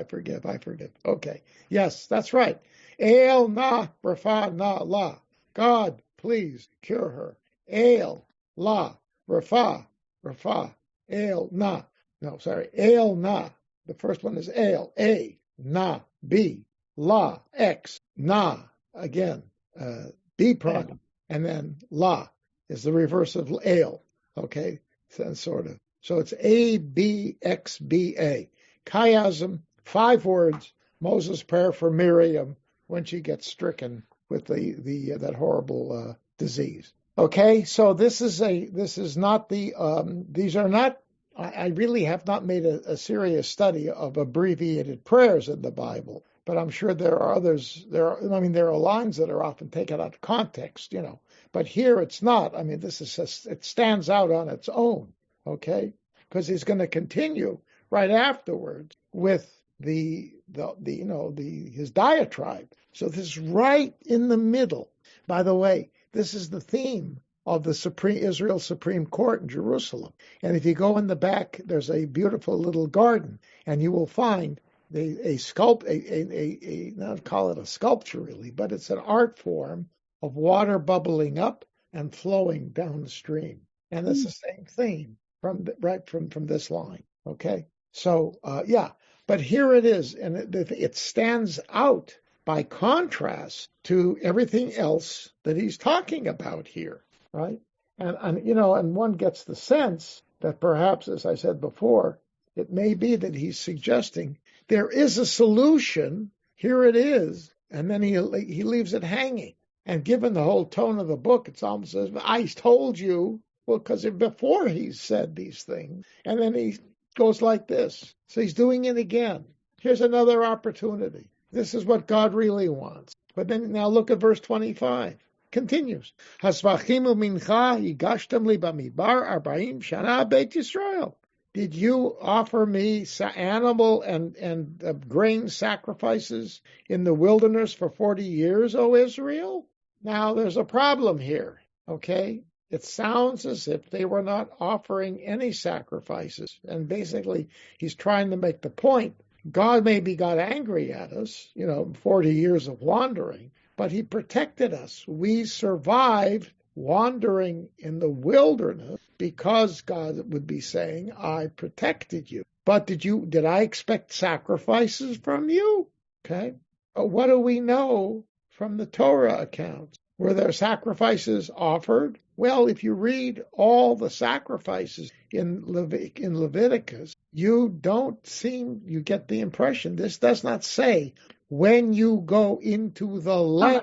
Okay. Yes, that's right. El na rafa na la. God, please cure her. El la rafa. El na. No, sorry. El na. The first one is el. A. Na. B. La. X. Na. Again. B prime. And then la is the reverse of ale. Okay. Sort of. So it's A, B, X, B, A. Chiasm, 5 words. Moses' prayer for Miriam when she gets stricken with that horrible disease. Okay, so these are not. I really have not made a serious study of abbreviated prayers in the Bible, but I'm sure there are others. There are lines that are often taken out of context, But here it's not. I mean, it stands out on its own. Okay, because he's going to continue right afterwards with his diatribe. So this is right in the middle. By the way, this is the theme of the Israel Supreme Court in Jerusalem. And if you go in the back, there's a beautiful little garden, and you will find not call it a sculpture really, but it's an art form of water bubbling up and flowing downstream. And it's the same theme from this line. Okay. So, but here it is. And it stands out by contrast to everything else that he's talking about here. Right. And one gets the sense that perhaps, as I said before, it may be that he's suggesting there is a solution. Here it is. And then he leaves it hanging. And given the whole tone of the book, it's almost as I told you. Well, because before he said these things, and then he goes like this. So he's doing it again. Here's another opportunity. This is what God really wants. But then now look at verse 25. Continues. Hasvachimu mincha yigashtem li bamidbar 40 shana beit Yisrael. did you offer me animal and grain sacrifices in the wilderness for 40 years, O Israel? Now there's a problem here, okay? It sounds as if they were not offering any sacrifices. And basically, he's trying to make the point. God maybe got angry at us, 40 years of wandering, but he protected us. We survived wandering in the wilderness because God would be saying, I protected you. But did I expect sacrifices from you? Okay. What do we know from the Torah accounts? Were there sacrifices offered? Well, if you read all the sacrifices in Leviticus, you get the impression, this does not say, when you go into the land,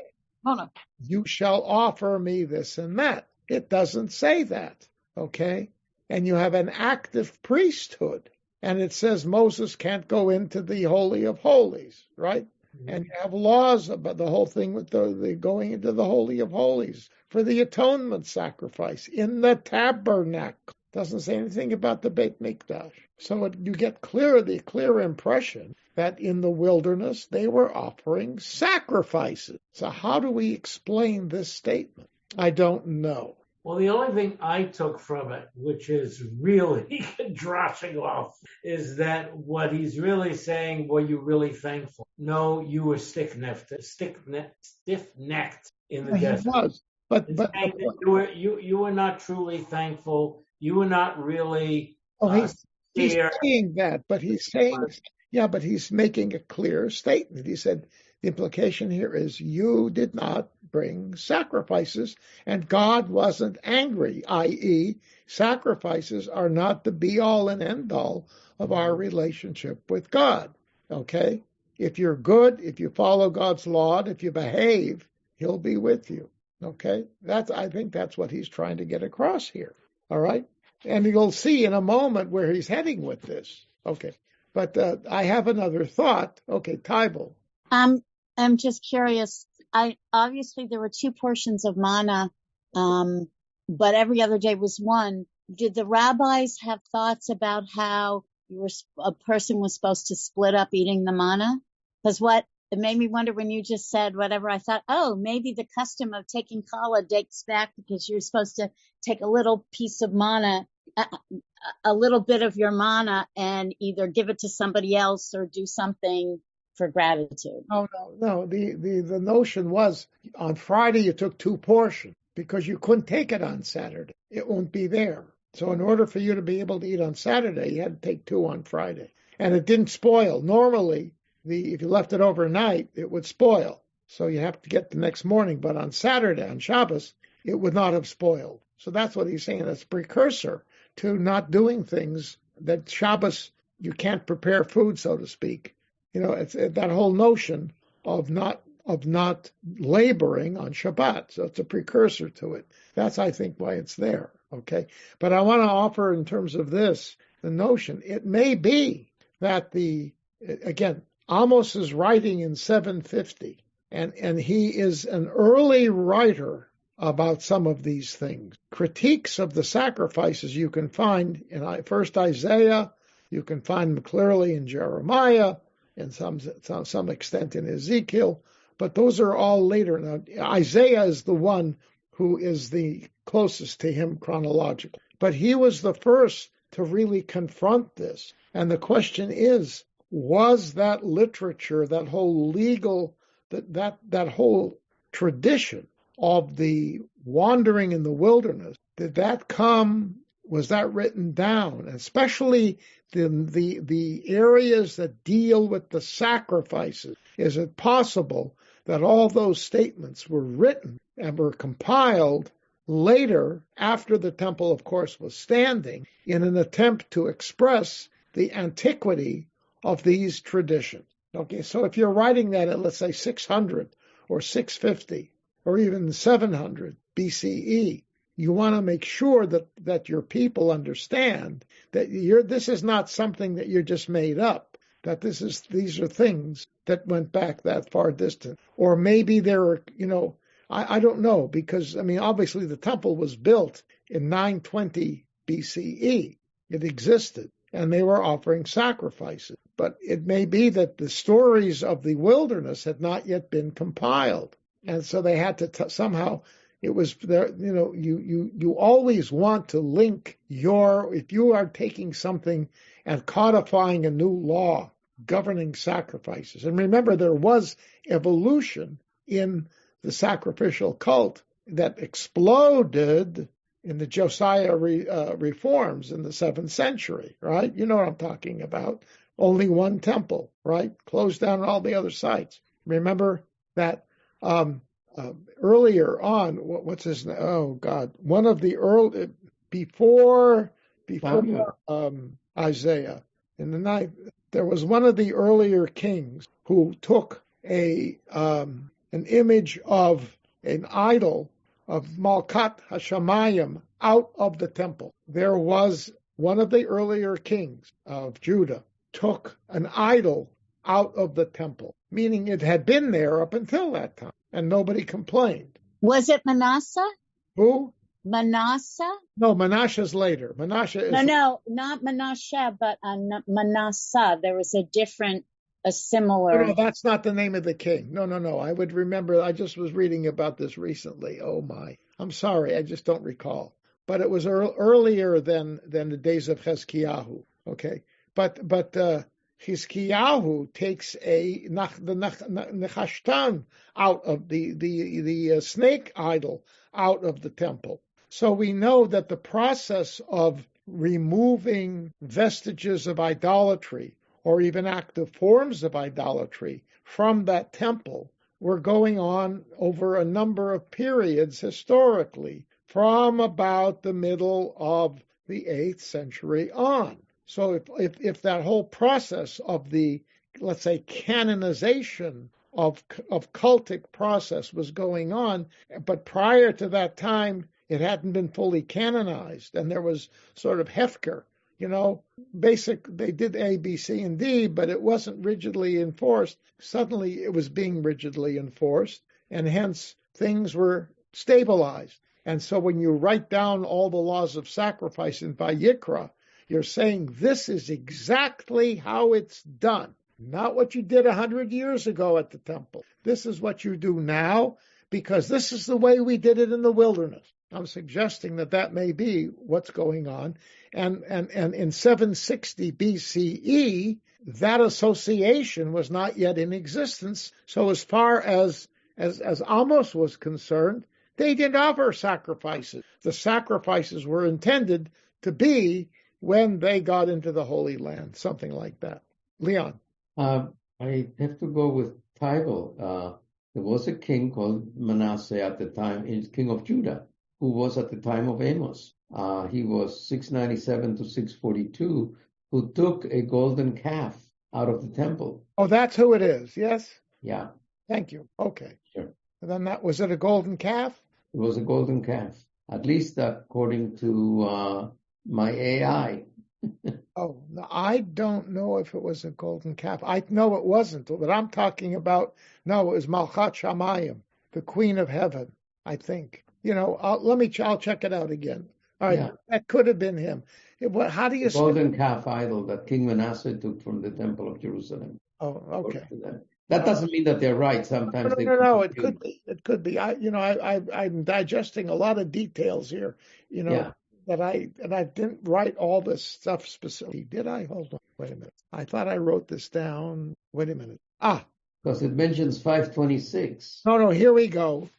you shall offer me this and that. It doesn't say that, okay? And you have an active priesthood, and it says Moses can't go into the Holy of Holies, right? And you have laws about the whole thing with the going into the Holy of Holies for the atonement sacrifice in the tabernacle. Doesn't say anything about the Beit Mikdash. So you get the clear impression that in the wilderness they were offering sacrifices. So how do we explain this statement? I don't know. Well, the only thing I took from it, which is really droshing off, is that what he's really saying, were you really thankful? No, you were stiff-necked in the desert. He was, but you were not truly thankful. You were not really. He's saying that, but he's saying, but he's making a clear statement. He said, the implication here is you did not bring sacrifices, and God wasn't angry, i.e., sacrifices are not the be-all and end-all of our relationship with God, okay? If you're good, if you follow God's law, if you behave, he'll be with you, okay? I think that's what he's trying to get across here, all right? And you'll see in a moment where he's heading with this, okay? But I have another thought. Okay, Tybal. I'm just curious. Obviously there were 2 portions of manna, but every other day was one. Did the rabbis have thoughts about how a person was supposed to split up eating the manna? Because it made me wonder when you just said whatever, I thought, maybe the custom of taking challah dates back because you're supposed to take a little piece of manna, a little bit of your manna, and either give it to somebody else or do something for gratitude. Oh, no. The notion was on Friday you took 2 portions because you couldn't take it on Saturday. It won't be there. So in order for you to be able to eat on Saturday, you had to take 2 on Friday. And it didn't spoil. Normally, if you left it overnight, it would spoil. So you have to get the next morning. But on Saturday, on Shabbos, it would not have spoiled. So that's what he's saying. That's a precursor to not doing things that Shabbos, you can't prepare food, so to speak. It's that whole notion of not laboring on Shabbat. So it's a precursor to it. That's, I think, why it's there. Okay. But I want to offer in terms of this, the notion, it may be that again, Amos is writing in 750, and he is an early writer about some of these things. Critiques of the sacrifices you can find in first Isaiah, you can find them clearly in Jeremiah, and some extent in Ezekiel, but those are all later. Now, Isaiah is the one who is the closest to him chronologically, but he was the first to really confront this. And the question is, was that literature, that whole legal, that whole tradition of the wandering in the wilderness, was that written down, especially the areas that deal with the sacrifices? Is it possible that all those statements were written and were compiled later, after the temple, of course, was standing, in an attempt to express the antiquity of these traditions? Okay, so if you're writing that at, let's say, 600 or 650 or even 700 BCE, you want to make sure that your people understand that this is not something that you just made up, that these are things that went back that far distant. Or maybe there are, I don't know, because, obviously the temple was built in 920 BCE. It existed. and they were offering sacrifices. But it may be that the stories of the wilderness had not yet been compiled, and so they had to somehow. It was there, you always want to link if you are taking something and codifying a new law governing sacrifices. And remember, there was evolution in the sacrificial cult that exploded in the Josiah reforms in the 7th century, right? You know what I'm talking about. Only one temple, right? Closed down all the other sites. Remember that earlier on, what's his name? Oh God, one of the early before Isaiah in the night, there was one of the earlier kings who took an image of an idol of Malkat Hashamayim out of the temple. There was one of the earlier kings of Judah took an idol out of the temple, meaning it had been there up until that time, and nobody complained. Was it Manasseh? Who? Manasseh? No, Manasseh's later. Manasseh is... No, not Manasseh, but Manasseh. There was a similar... No, that's not the name of the king. No. I would remember. I just was reading about this recently. Oh, my. I'm sorry. I just don't recall. But it was earlier than the days of Chizkiyahu. Okay. But Chizkiyahu takes the Nechashtan out of the snake idol out of the temple. So we know that the process of removing vestiges of idolatry or even active forms of idolatry from that temple were going on over a number of periods historically, from about the middle of the 8th century on. So if that whole process of the, let's say, canonization of cultic process was going on, but prior to that time, it hadn't been fully canonized, and there was sort of hefker, they did A, B, C, and D, but it wasn't rigidly enforced. Suddenly it was being rigidly enforced, and hence things were stabilized. And so when you write down all the laws of sacrifice in Vayikra, you're saying this is exactly how it's done, not what you did 100 years ago at the temple. This is what you do now, because this is the way we did it in the wilderness. I'm suggesting that may be what's going on. And in 760 BCE, that association was not yet in existence. So as far as Amos was concerned, they didn't offer sacrifices. The sacrifices were intended to be when they got into the Holy Land, something like that. Leon. I have to go with title. There was a king called Manasseh at the time, king of Judah, who was at the time of Amos. He was 697 to 642, who took a golden calf out of the temple. Oh, that's who it is, yes? Yeah. Thank you. Okay. Sure. And then was it a golden calf? It was a golden calf, at least according to my AI. Oh, no, I don't know if it was a golden calf. I know it wasn't, but I'm talking about, no, it was Malchat Shamayim, the Queen of Heaven, I think. I'll check it out again. All right, yeah. That could have been him. How do you say? Golden calf idol that King Manasseh took from the Temple of Jerusalem. Oh, okay. That doesn't mean that they're right. Sometimes no. It could be. It could be. I'm digesting a lot of details here. Yeah. That I didn't write all this stuff specifically. Did I? Hold on. Wait a minute. I thought I wrote this down. Wait a minute. Because it mentions 526. No. Here we go.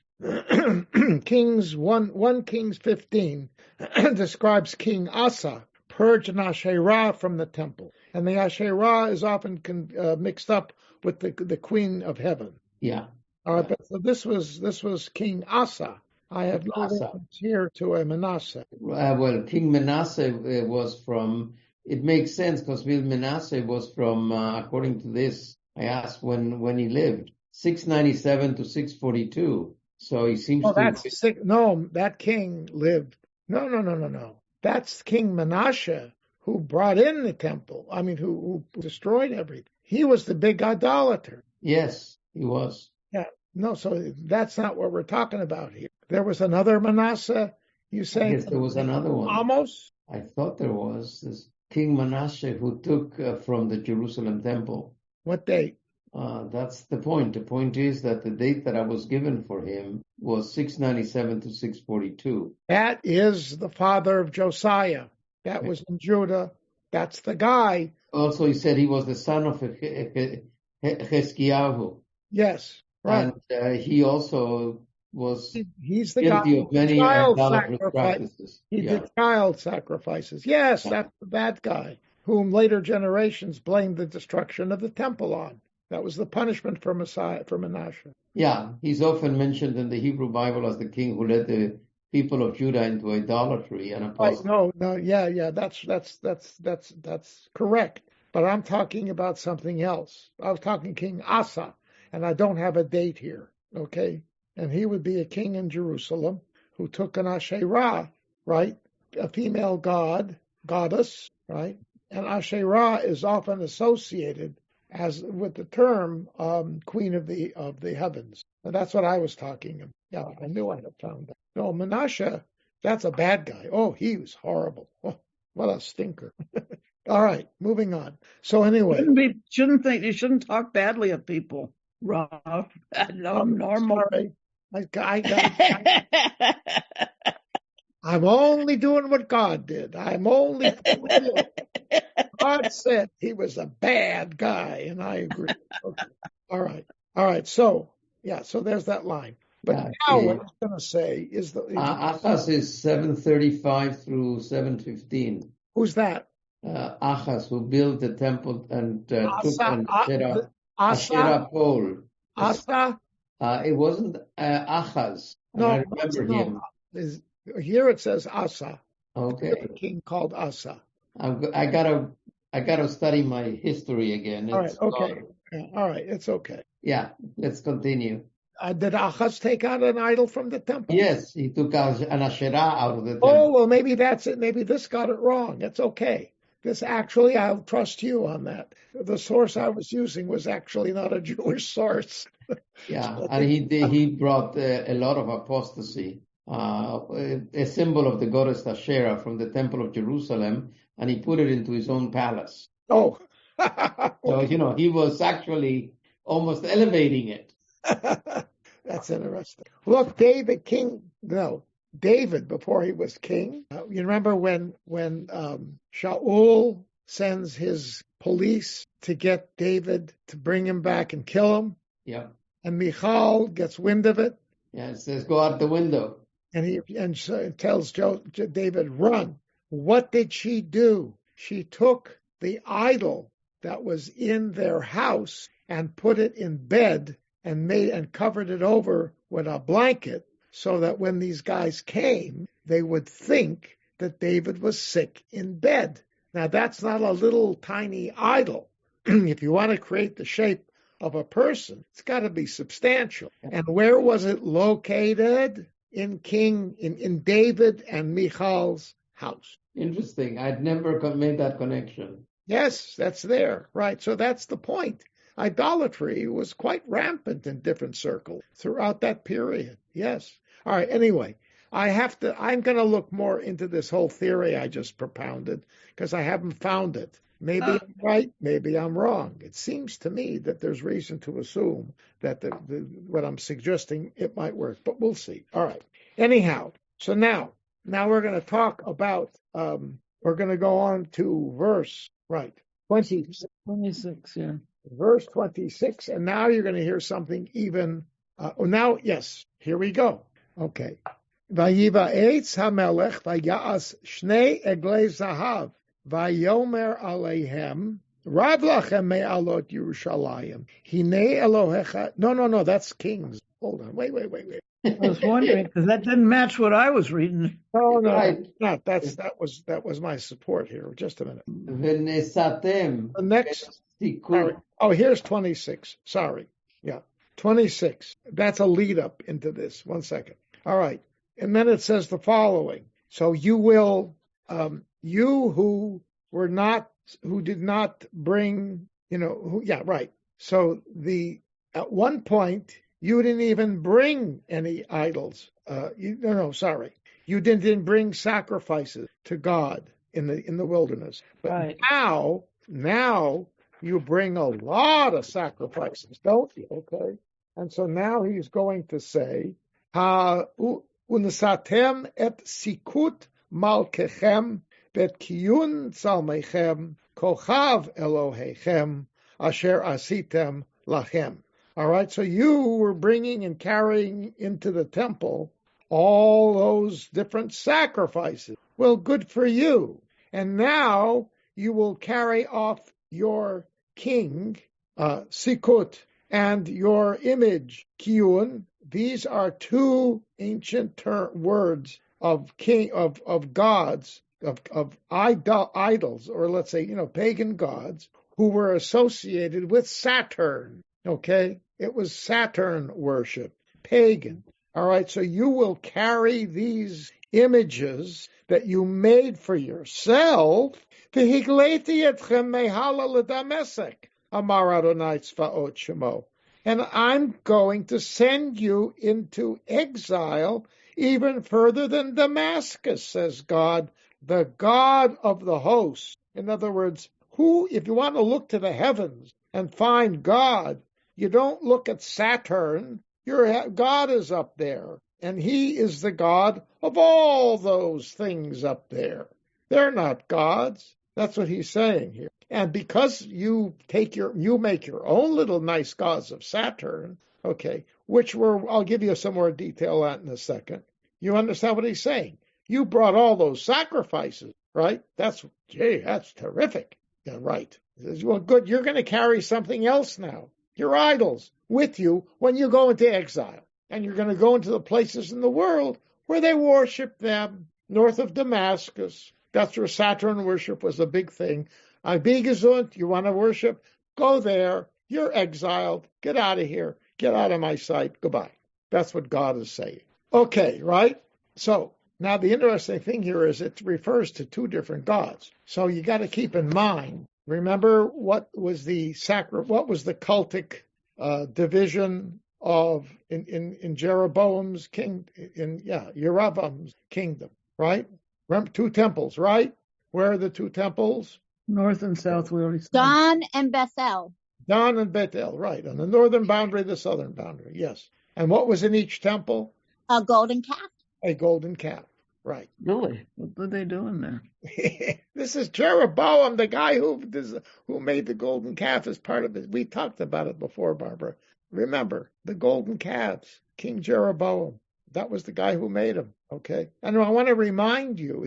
Kings 1 Kings 15 describes King Asa purged an Asherah from the temple, and the Asherah is often mixed up with the Queen of Heaven. Yeah. All right, but so this was King Asa. I have no reference here to a Manasseh. Well, King Manasseh was from. It makes sense because Manasseh was from, according to this, I asked when he lived, 697 to 642. So he seems to. That king lived. No. That's King Manasseh who brought in the temple. I mean, who destroyed everything. He was the big idolater. Yes, he was. Yeah. No, so that's not what we're talking about here. There was another Manasseh. You say? Yes, there was another one. Amos? I thought there was. King Manasseh who took from the Jerusalem temple. What date? That's the point. The point is that the date that I was given for him was 697 to 642. That is the father of Josiah. That was in Judah. That's the guy. Also, he said he was the son of Hezekiah. Yes, right. And he also was He's the guy guilty of many idolatrous practices. He did child sacrifices. Yes, that's the bad guy, whom later generations blamed the destruction of the temple on. That was the punishment for Manasseh. Yeah, he's often mentioned in the Hebrew Bible as the king who led the people of Judah into idolatry and apostasy. No, yeah, that's correct. But I'm talking about something else. I was talking King Asa, and I don't have a date here. Okay, and he would be a king in Jerusalem who took an Asherah, right, a female goddess, right, and Asherah is often associated as with the term queen of the heavens, and that's what I was talking about. Yeah, I knew I had found that. No, Manasseh, that's a bad guy. Oh, he was horrible. Oh, what a stinker. All right, moving on. So anyway, you shouldn't talk badly of people, Rob. Normal. Sorry. I'm only doing what God did. God said he was a bad guy, and I agree. Okay. All right. So there's that line. But now what I was going to say is Achaz is 735 through 715. Who's that? Achaz, who built the temple and took an Asherah pole. Asa? It wasn't Achaz. No, I remember him. Here it says Asa. Okay. A king called Asa. I gotta study my history again. All right. Okay. All right. It's okay. Yeah. Let's continue. Did Achaz take out an idol from the temple? Yes, he took an Asherah out of the temple. Oh, well, maybe that's it. Maybe this got it wrong. It's okay. I'll trust you on that. The source I was using was actually not a Jewish source. Yeah, and he brought a lot of apostasy, a symbol of the goddess Asherah from the temple of Jerusalem, and he put it into his own palace. Oh. So, he was actually almost elevating it. That's interesting. Look, David, before he was king, you remember when Shaul sends his police to get David to bring him back and kill him? Yeah. And Michal gets wind of it. Yeah, it says, go out the window. And he tells David, run. What did she do? She took the idol that was in their house and put it in bed and covered it over with a blanket so that when these guys came, they would think that David was sick in bed. Now, that's not a little tiny idol. If you want to create the shape of a person, it's got to be substantial. And where was it located? In David and Michal's house. Interesting. I'd never made that connection. Yes, that's there. Right. So that's the point. Idolatry was quite rampant in different circles throughout that period. Yes. All right. Anyway, I'm going to look more into this whole theory I just propounded because I haven't found it. Maybe I'm right, maybe I'm wrong. It seems to me that there's reason to assume that what I'm suggesting, it might work, but we'll see. All right. Anyhow, so now we're going to talk about, we're going to go on to verse, 26, yeah. Verse 26, and now you're going to hear something even, here we go. Okay. Vayiva'etz hamelech vaya'as shnei eglei zahav vayomer aleihem rav lachem me'alot Yerushalayim hinei Elohecha. No, that's Kings. Hold on, wait. I was wondering because that didn't match what I was reading. No, not that was my support here. Just a minute. The next. Here's 26. Sorry. Yeah, 26. That's a lead up into this. 1 second. All right. And then it says the following. So you will, you who did not bring, So at one point, you didn't even bring any idols. You didn't bring sacrifices to God. in the wilderness. But Right. now you bring a lot of sacrifices, don't you? Okay. And so now he's going to say, unesatem et sikut malkechem bet kiyun salmechem kochav Elohechem asher asitem lachem. All right, so you were bringing and carrying into the temple all those different sacrifices. Well, good for you. And now you will carry off your king, Sikut, and your image, Kiyun. These are two ancient words of king, of gods, of idols, or let's say, pagan gods, who were associated with Saturn. Okay? It was Saturn worship, pagan. All right, so you will carry these images that you made for yourself. And I'm going to send you into exile even further than Damascus, says God, the God of the hosts. In other words, if you want to look to the heavens and find God, you don't look at Saturn. Your God is up there, and he is the God of all those things up there. They're not gods. That's what he's saying here. And because you make your own little nice gods of Saturn, okay, I'll give you some more detail on in a second. You understand what he's saying? You brought all those sacrifices, right? That's terrific. Yeah, right. He says, well, good. You're going to carry something else now. Your idols with you when you go into exile. And you're going to go into the places in the world where they worship them, north of Damascus. That's where Saturn worship was a big thing. Abigazut, you want to worship? Go there. You're exiled. Get out of here. Get out of my sight. Goodbye. That's what God is saying. Okay, right? So now the interesting thing here is it refers to two different gods. So you got to keep in mind. Remember what was the cultic division of in Jeroboam's Yeravam's kingdom, right? Remember, two temples, right? Where are the two temples? North and south, we already said. Dan and Bethel. Dan and Bethel, right. On the northern boundary, the southern boundary, yes. And what was in each temple? A golden calf. A golden calf, right. Really? What were they doing there? This is Jeroboam, the guy who made the golden calf as part of it. We talked about it before, Barbara. Remember, the golden calves, King Jeroboam. That was the guy who made them, okay? And I want to remind you,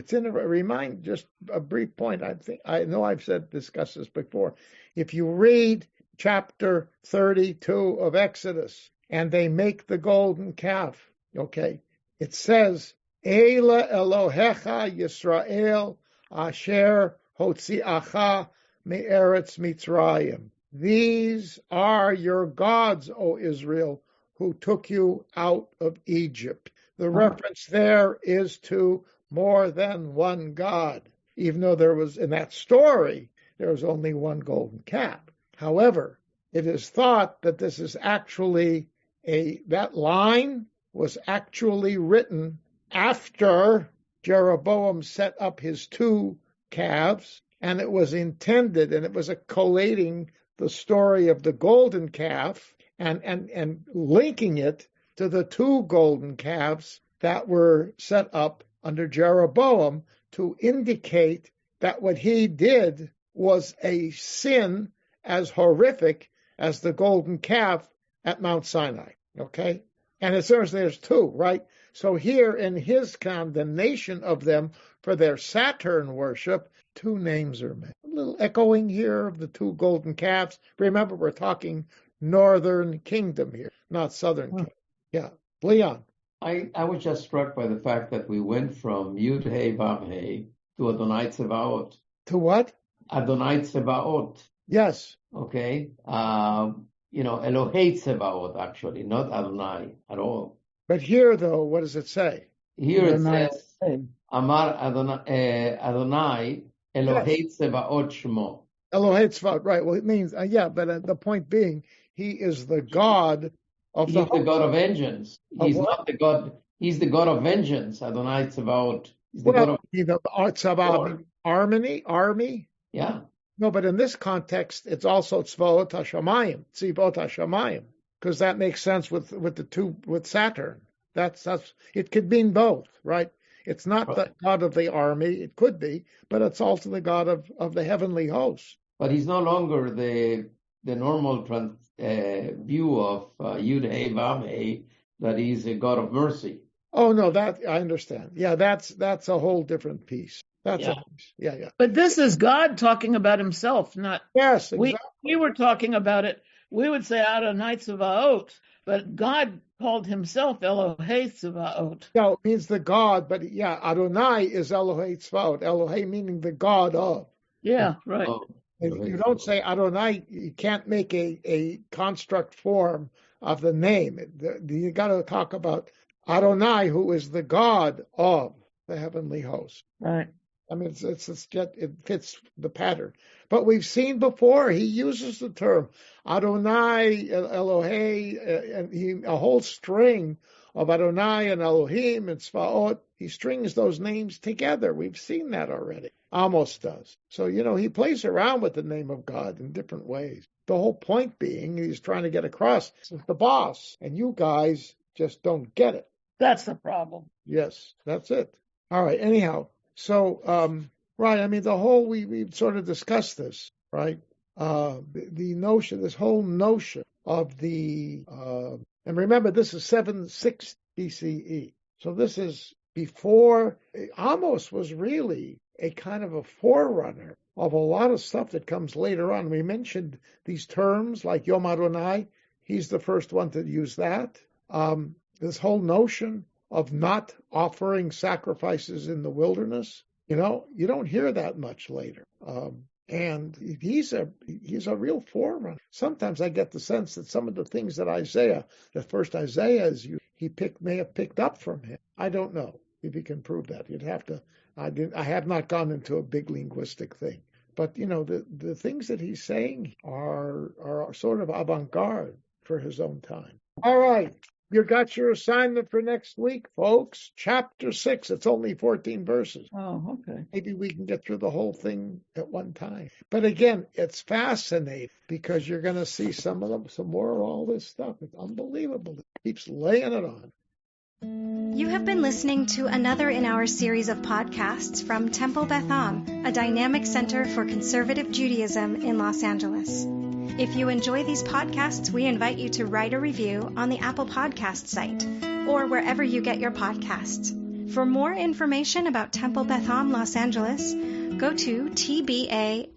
just a brief point. I know I've discussed this before. If you read chapter 32 of Exodus, and they make the golden calf, okay, it says, Eila Elohecha Yisrael Asher Hotziacha Me'eretz Mitzrayim. These are your gods, O Israel, who took you out of Egypt. The reference there is to more than one God, even though there was, in that story, there was only one golden calf. However, it is thought that this is actually that line was actually written after Jeroboam set up his two calves, and it was intended, and it was collating the story of the golden calf and linking it to the two golden calves that were set up under Jeroboam to indicate that what he did was a sin as horrific as the golden calf at Mount Sinai, okay? And it says there's two, right? So here in his condemnation of them for their Saturn worship, two names are made. A little echoing here of the two golden calves. Remember, we're talking northern kingdom here, not southern kingdom. Yeah. Leon. I was just struck by the fact that we went from Yud Hey Vav Hey to Adonai Tsevaot. To what? Adonai Tsevaot. Yes. Okay. Elohei Tsevaot, actually, not Adonai at all. But here, though, what does it say? Here it says, Amar Adonai Elohei Tsevaot Shmo. Elohei Tsevaot, right. Well, it means, but the point being, he is the God of He's the God of vengeance. He's not the God. He's the God of vengeance. Adonai Tsevaot. He's the God of Army? Yeah. No, but in this context, it's also Tzvaot HaShamayim, Tzivot HaShamayim, because that makes sense with the two, with Saturn. That's it could mean both, right? It's not the God of the army, it could be, but it's also the God of the heavenly hosts. But he's no longer the normal view of Yud Hey Vav Hey, that he's a God of mercy. Oh no, that I understand. Yeah, that's a whole different piece. That's Yeah. a piece. Yeah. But this is God talking about himself, not Yes, exactly. we were talking about it. We would say Adonai Tzvaot, but God called himself Elohei Tzvaot. Yeah, it means the God, but yeah, Adonai is Elohei Tzvaot. Elohei meaning the God of. Yeah, right. Oh, And you don't say Adonai, you can't make a construct form of the name. You got to talk about Adonai, who is the God of the heavenly host. Right. I mean, it fits the pattern. But we've seen before, he uses the term Adonai, Elohei, and a whole string of Adonai and Elohim and Tzvaot. He strings those names together. We've seen that already. Amos does. So, he plays around with the name of God in different ways. The whole point being, he's trying to get across, this is the boss, and you guys just don't get it. That's the problem. Yes, that's it. All right, anyhow. So, right, I mean, we've sort of discussed this, right? The notion, this whole notion of and remember, this is 760 BCE. So this is before, Amos was really a kind of a forerunner of a lot of stuff that comes later on. We mentioned these terms like Yom Adonai. He's the first one to use that. This whole notion of not offering sacrifices in the wilderness, you don't hear that much later. And he's a real forerunner. Sometimes I get the sense that some of the things that first Isaiah may have picked up from him. I don't know if you can prove that. You'd have to. I have not gone into a big linguistic thing, but the things that he's saying are sort of avant-garde for his own time. All right. You got your assignment for next week, folks. Chapter 6. It's only 14 verses. Oh, okay. Maybe we can get through the whole thing at one time. But again, it's fascinating because you're going to see some more of all this stuff. It's unbelievable. It keeps laying it on. You have been listening to another in our series of podcasts from Temple Beth Am, a dynamic center for conservative Judaism in Los Angeles. If you enjoy these podcasts, we invite you to write a review on the Apple Podcast site or wherever you get your podcasts. For more information about Temple Beth Am Los Angeles, go to tbala.org.